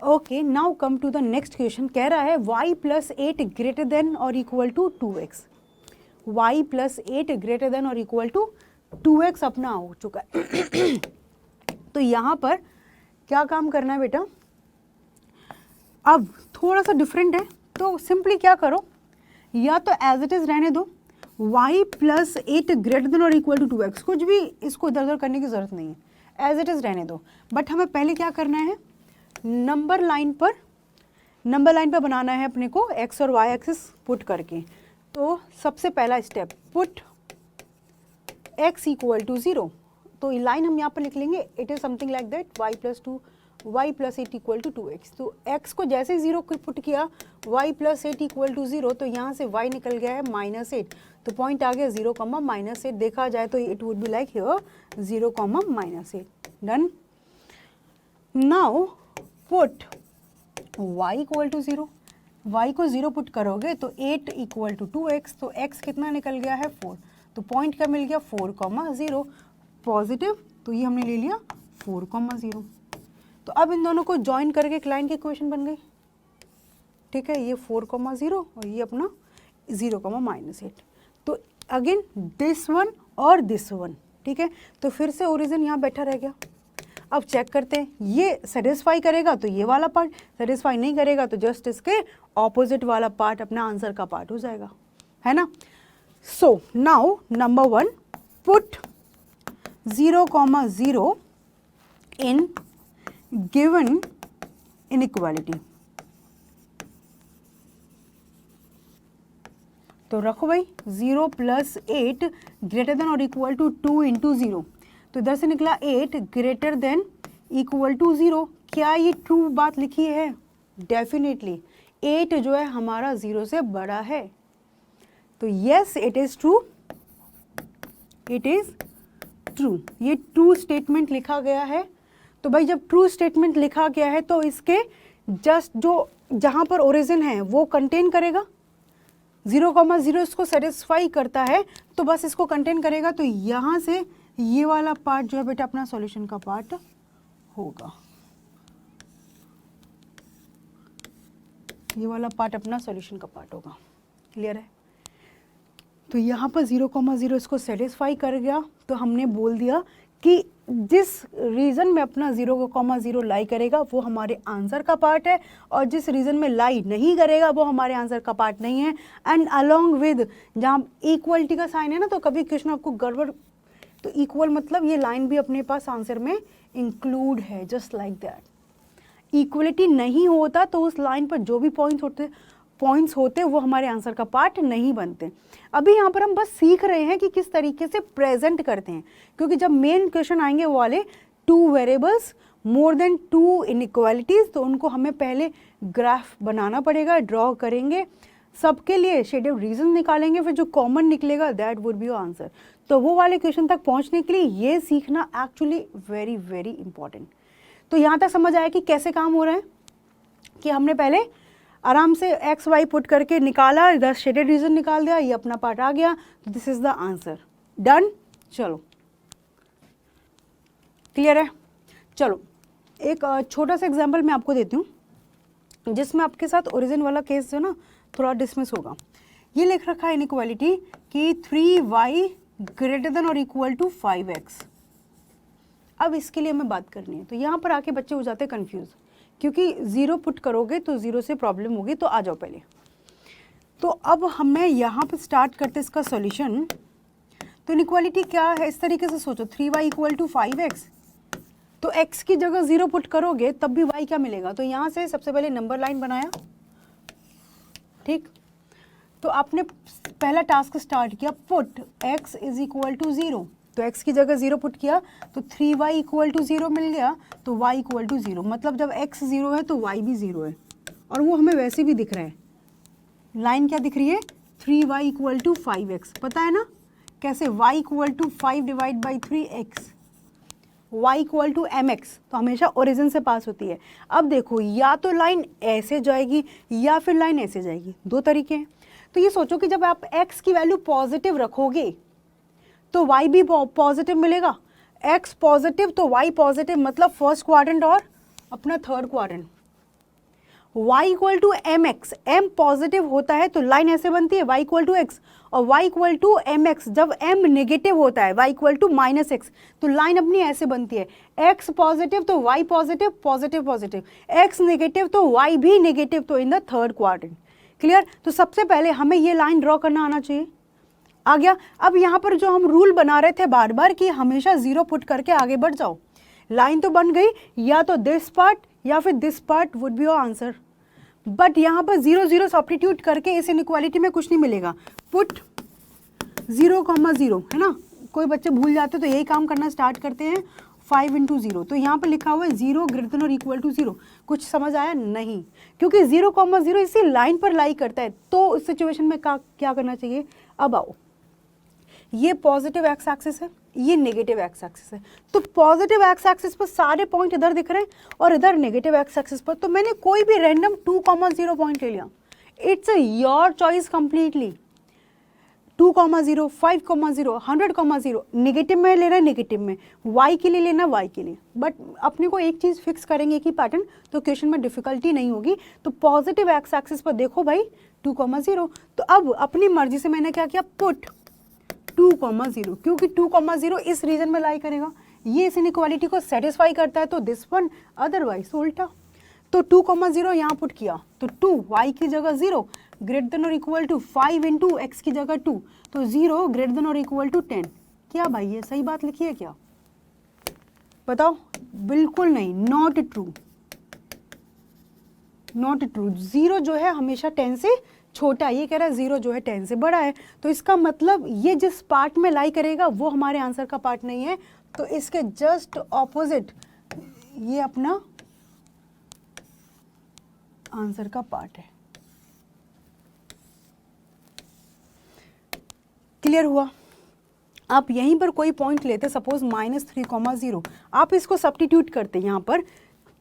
Okay, now come to the next question. कह रहा है y + 8 ग्रेटर देन और equal to 2x। y + 8 greater than और इक्वल टू 2x अपना हो चुका है। तो यहाँ पर क्या काम करना है बेटा, अब थोड़ा सा डिफरेंट है, तो सिंपली क्या करो, या तो एज इट इज रहने दो, y + 8 ग्रेटर देन और इक्वल टू 2x, कुछ भी इसको इधर उधर करने की जरूरत नहीं है, एज इट इज रहने दो। बट हमें पहले क्या करना है, नंबर लाइन पर बनाना है अपने को x और y एक्सिस पुट करके। तो सबसे पहला स्टेप, पुट x = 0, तो ये लाइन हम यहाँ पर लिख लेंगे, it is something like that, y + 8 = 2x। तो x को जैसे 0 पुट किया, y + 8 = 0, तो यहाँ से y निकल गया है -8, तो पॉइंट आ गया 0,-8। देखा जाए तो it would be like here 0,-8। Done. Now put y = 0, y को 0 पुट करोगे तो 8 = 2x, तो x कितना निकल गया है 4, तो पॉइंट क्या मिल गया 4,0 पॉजिटिव, तो ये हमने ले लिया 4,0। तो अब इन दोनों को ज्वाइन करके एक लाइन की इक्वेशन बन गई। ठीक है, ये 4,0 और ये अपना 0,-8। तो अगेन दिस वन और दिस वन। ठीक है, तो फिर से ओरिजिन यहाँ बैठा रह गया। अब चेक करते हैं, ये सेटिस्फाई करेगा तो ये वाला पार्ट, सेटिस्फाई नहीं करेगा तो जस्ट इसके ऑपोजिट वाला पार्ट अपना आंसर का पार्ट हो जाएगा, है ना। So now number 1, put 0,0 in given inequality. तो रखो भाई 0 + 8 ग्रेटर देन और इक्वल टू 2 × 0, तो इधर से निकला 8 ग्रेटर देन इक्वल टू 0। क्या ये ट्रू बात लिखी है? डेफिनेटली 8 जो है हमारा 0 से बड़ा है, तो yes it is true, it is true. ये ट्रू स्टेटमेंट लिखा गया है। तो भाई जब ट्रू स्टेटमेंट लिखा गया है तो इसके जस्ट जो जहाँ पर ओरिजिन है वो कंटेन करेगा, 0,0 इसको सेटिस्फाई करता है तो बस इसको कंटेन करेगा। तो यहाँ से ये वाला पार्ट जो है बेटा अपना सॉल्यूशन का पार्ट होगा, ये वाला पार्ट अपना सॉल्यूशन का पार्ट होगा। क्लियर है? तो यहाँ पर 0,0 इसको सेटिस्फाई कर गया, तो हमने बोल दिया कि जिस रीजन में अपना 0,0 लाई करेगा वो हमारे आंसर का पार्ट है, और जिस रीजन में लाई नहीं करेगा वो हमारे आंसर का पार्ट नहीं है। एंड अलोंग विद जहाँ इक्वलिटी का साइन है ना, तो कभी क्वेश्चन आपको गड़बड़, तो इक्वल मतलब ये लाइन भी अपने पास आंसर में इंक्लूड है, जस्ट लाइक दैट। इक्वलिटी नहीं होता तो उस लाइन पर जो भी पॉइंट्स होते वो हमारे आंसर का पार्ट नहीं बनते। अभी यहाँ पर हम बस सीख रहे हैं कि किस तरीके से प्रेजेंट करते हैं, क्योंकि जब मेन क्वेश्चन आएंगे वो वाले 2 वेरिएबल्स मोर देन 2 इनइक्वालिटीज, तो उनको हमें पहले ग्राफ बनाना पड़ेगा, ड्रॉ करेंगे, सबके लिए शेडेड रीजन निकालेंगे, फिर जो कॉमन निकलेगा that would be your answer. तो वो वाले क्वेश्चन तक पहुँचने के लिए ये सीखना एक्चुअली वेरी वेरी इंपॉर्टेंट। तो यहाँ तक समझ आया कि कैसे काम हो रहा है, कि हमने पहले आराम से एक्स वाई पुट करके निकाला, इधर शेडेड रीजन निकाल दिया, ये अपना पार्ट आ गया, तो this is the answer. Done. चलो क्लियर है? चलो एक छोटा सा एग्जांपल मैं आपको देती हूँ जिसमें आपके साथ ओरिजिन वाला केस जो ना थोड़ा डिसमिस होगा। ये लिख रखा है इनइक्वालिटी कि 3y ग्रेटर देन और इक्वल टू 5x। अब इसके लिए हमें बात करनी है, तो यहाँ पर आके बच्चे हो जाते हैं कंफ्यूज क्योंकि 0 पुट करोगे तो 0 से प्रॉब्लम होगी। तो आ जाओ पहले। तो अब हमें यहाँ पे स्टार्ट करते इसका सॉल्यूशन। तो इनइक्वालिटी क्या है, इस तरीके से सोचो 3y इक्वल टू 5x। तो x की जगह 0 पुट करोगे तब भी y क्या मिलेगा। तो यहाँ से सबसे पहले नंबर लाइन बनाया, ठीक। तो आपने पहला टास्क स्टार्ट किया, put x is equal to 0। तो x की जगह 0 पुट किया तो 3y इक्वल टू 0 मिल गया। तो y इक्वल टू 0, मतलब जब x 0 है तो y भी 0 है। और वो हमें वैसे भी दिख रहा है, लाइन क्या दिख रही है, 3y इक्वल टू 5x। पता है ना कैसे, y equal to 5 divide by 3x, y equal to mx। तो हमेशा ओरिजिन से पास होती है। अब देखो या तो लाइन ऐसे जाएगी या फिर लाइन ऐसे जाएगी, दो तरीके हैं। तो ये सोचो कि जब आप x की वैल्यू पॉजिटिव रखोगे तो y भी पॉजिटिव मिलेगा। x पॉजिटिव तो y पॉजिटिव, मतलब फर्स्ट क्वाड्रेंट और अपना third quadrant. y equal to m x, m positive होता है तो लाइन ऐसे बनती है y इक्वल टू एक्स, और y equal to m x जब m नेगेटिव होता है y equal to minus x तो लाइन अपनी ऐसे बनती है। x पॉजिटिव तो y positive, positive positive, x negative तो y भी नेगेटिव, तो इन द थर्ड क्वाड्रेंट। क्लियर। तो सबसे पहले हमें ये लाइन ड्रॉ करना आना चाहिए। आ गया। अब यहाँ पर जो हम रूल बना रहे थे बार बार कि हमेशा 0 पुट करके आगे बढ़ जाओ, लाइन तो बन गई, या तो दिस पार्ट या फिर this part would be your answer. But यहाँ पर 0 0 सब्स्टिट्यूट करके इस इनइक्वालिटी में कुछ नहीं मिलेगा। पुट 0,0 है ना, कोई बच्चे भूल जाते तो यही काम करना स्टार्ट करते हैं, 5 इंटू 0। तो यहाँ पर लिखा हुआ है 0 ग्रेटर देन और इक्वल टू 0। कुछ समझ आया नहीं, क्योंकि 0,0 इसी लाइन पर लाई करता है। तो उस सिचुएशन में क्या करना चाहिए। अब आओ, ये पॉजिटिव एक्स एक्सिस है, ये नेगेटिव एक्स एक्सिस है। तो पॉजिटिव एक्स एक्सिस पर सारे पॉइंट इधर दिख रहे हैं और इधर नेगेटिव एक्स एक्सिस पर। तो मैंने कोई भी रैंडम 2,0 पॉइंट ले लिया। It's your choice completely. 2,0, 5,0, 100,0, negative में ले रहा है, नेगेटिव में, y के लिए लेना y के लिए। बट अपने को एक चीज़ फिक्स करेंगे कि पैटर्न, तो क्वेश्चन में डिफिकल्टी नहीं होगी। तो पॉजिटिव एक्स एक्सिस पर देखो भाई 2,0। तो अब अपनी मर्जी से मैंने क्या किया, पुट 2,0, क्योंकि 2,0 इस रीजन में लाई करेगा, ये इस इनइक्वालिटी को सेटिस्फाई करता है। तो दिस वन, अदरवाइज उल्टा। तो 2,0 यहाँ पुट किया तो 2, y की जगह 0 ग्रेटर देन और इक्वल टू 5 इंटू एक्स की जगह 2, तो 0 ग्रेटर देन और इक्वल टू 10। क्या भाई ये सही बात लिखी है क्या, बताओ। बिल्कुल नहीं, नॉट ट्रू, नॉट ट्रू। 0 जो है हमेशा 10 से छोटा, ये कह रहा है 0 जो है 10 से बड़ा है। तो इसका मतलब ये जिस पार्ट में लाई करेगा वो हमारे आंसर का पार्ट नहीं है। तो इसके जस्ट ऑपोजिट ये अपना आंसर का पार्ट है। क्लियर हुआ। आप यहीं पर कोई पॉइंट लेते, सपोज -3,0, आप इसको सब्स्टिट्यूट करते यहाँ पर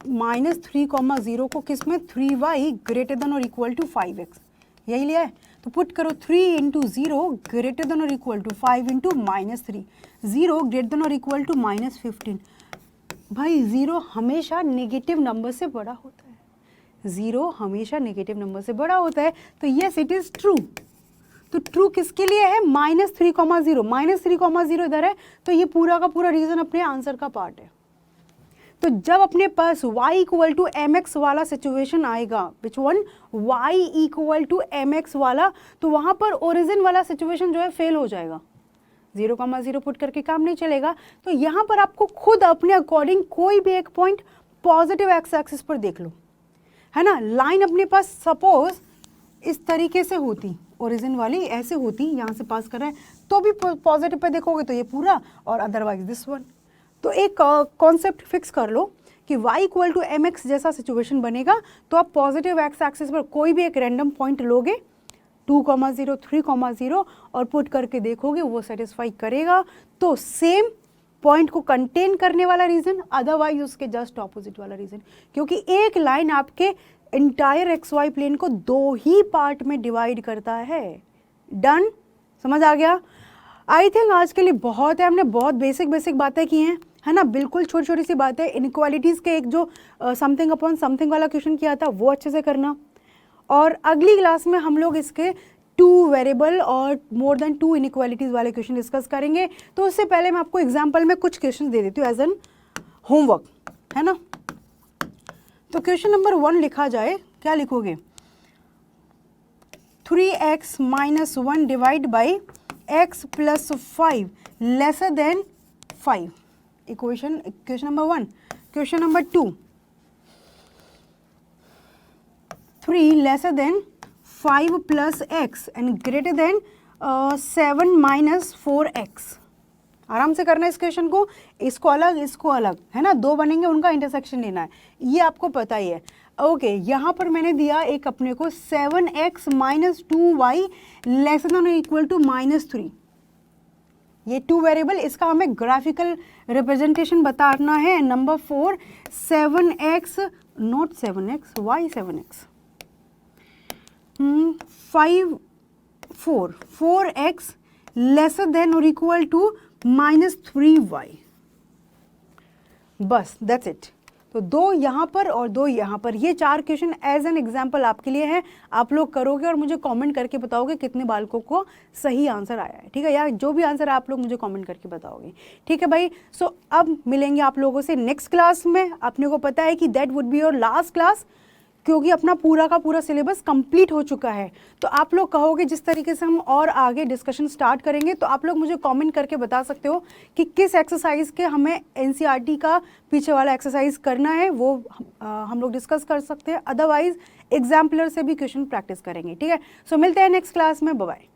-3,0 को किस में, 3y ग्रेटर देन और इक्वल टू 5x, यही लिया है। तो पुट करो 3 इंटू 0 ग्रेटर देन और equal to 5 into -3, 0 greater than और इक्वल टू -15। भाई 0 हमेशा नेगेटिव नंबर से बड़ा होता है, 0 हमेशा नेगेटिव नंबर से बड़ा होता है। तो यस इट इज ट्रू। तो ट्रू किसके लिए है, -3,0, -3,0 इधर है, तो ये पूरा का पूरा रीजन अपने आंसर का पार्ट है। तो जब अपने पास y equal to m x वाला सिचुएशन आएगा, which one, y equal to m x वाला, तो वहां पर ओरिजिन वाला सिचुएशन जो है फेल हो जाएगा, 0,0 पुट करके काम नहीं चलेगा। तो यहाँ पर आपको खुद अपने अकॉर्डिंग कोई भी एक पॉइंट पॉजिटिव एक्स एक्सिस पर देख लो, है ना। लाइन अपने पास सपोज इस तरीके से होती, ओरिजिन वाली ऐसे होती, यहाँ से पास कर रहा है, तो भी पॉजिटिव पे देखोगे तो ये पूरा, और अदरवाइज दिस वन। तो एक कॉन्सेप्ट फिक्स कर लो कि y equal to m x जैसा सिचुएशन बनेगा तो आप पॉजिटिव एक्स एक्सिस पर कोई भी एक रैंडम पॉइंट लोगे, 2,0, 3,0, और पुट करके देखोगे वो सेटिस्फाई करेगा। तो सेम पॉइंट को कंटेन करने वाला रीजन, अदरवाइज उसके जस्ट ऑपोजिट वाला रीजन, क्योंकि एक लाइन आपके इंटायर एक्स वाई प्लेन को 2 ही पार्ट में डिवाइड करता है। डन, समझ आ गया। आई थिंक आज के लिए बहुत है, हमने बहुत बेसिक बातें की हैं, है ना। बिल्कुल छोटी छोटी सी बातें, इनइक्वालिटीज़ के एक जो समथिंग अपॉन समथिंग वाला क्वेश्चन किया था वो अच्छे से करना, और अगली क्लास में हम लोग इसके 2 वेरिएबल और मोर देन 2 इनइक्वालिटीज़ वाले क्वेश्चन डिस्कस करेंगे। तो उससे पहले मैं आपको एग्जाम्पल में कुछ क्वेश्चन दे देती हूँ एज एन होमवर्क, है ना। तो क्वेश्चन नंबर 1 लिखा जाए, क्या लिखोगे? 3x minus 1 divide by x plus 5 laser than 5, equation question number 1. Question number 2, 3 laser than 5 plus x and greater then 7 minus 4x. आराम से करना है इस क्वेश्चन को, इसको अलग है ना, दो बनेंगे, उनका इंटरसेक्शन लेना है, ये आपको पता ही है. ओके यहाँ पर मैंने दिया एक अपने को 7x minus 2y less than equal to -3. ये 2 वेरिएबल, इसका हमें ग्राफिकल रिप्रेजेंटेशन बताना है. Number 4, 7x not 7x, y 7x, 4x laser than और इक्वल टू -3y. बस दैट्स इट. तो 2 यहाँ पर और 2 यहाँ पर, ये 4 क्वेश्चन एज एन एग्जाम्पल आपके लिए है. आप लोग करोगे और मुझे कमेंट करके बताओगे कितने बालकों को सही आंसर आया है. ठीक है, या जो भी आंसर आप लोग मुझे कमेंट करके बताओगे. ठीक है भाई. सो अब मिलेंगे आप लोगों से नेक्स्ट क्लास में. अपने को पता है कि that would be your last class, क्योंकि अपना पूरा का पूरा सिलेबस कंप्लीट हो चुका है. तो आप लोग कहोगे जिस तरीके से हम और आगे डिस्कशन स्टार्ट करेंगे, तो आप लोग मुझे कमेंट करके बता सकते हो कि किस एक्सरसाइज के हमें एनसीईआरटी का पीछे वाला एक्सरसाइज करना है, वो हम लोग डिस्कस कर सकते हैं. अदरवाइज एग्जाम्पलर से भी क्वेश्चन प्रैक्टिस करेंगे. ठीक है, सो मिलते हैं नेक्स्ट क्लास में. Bye bye.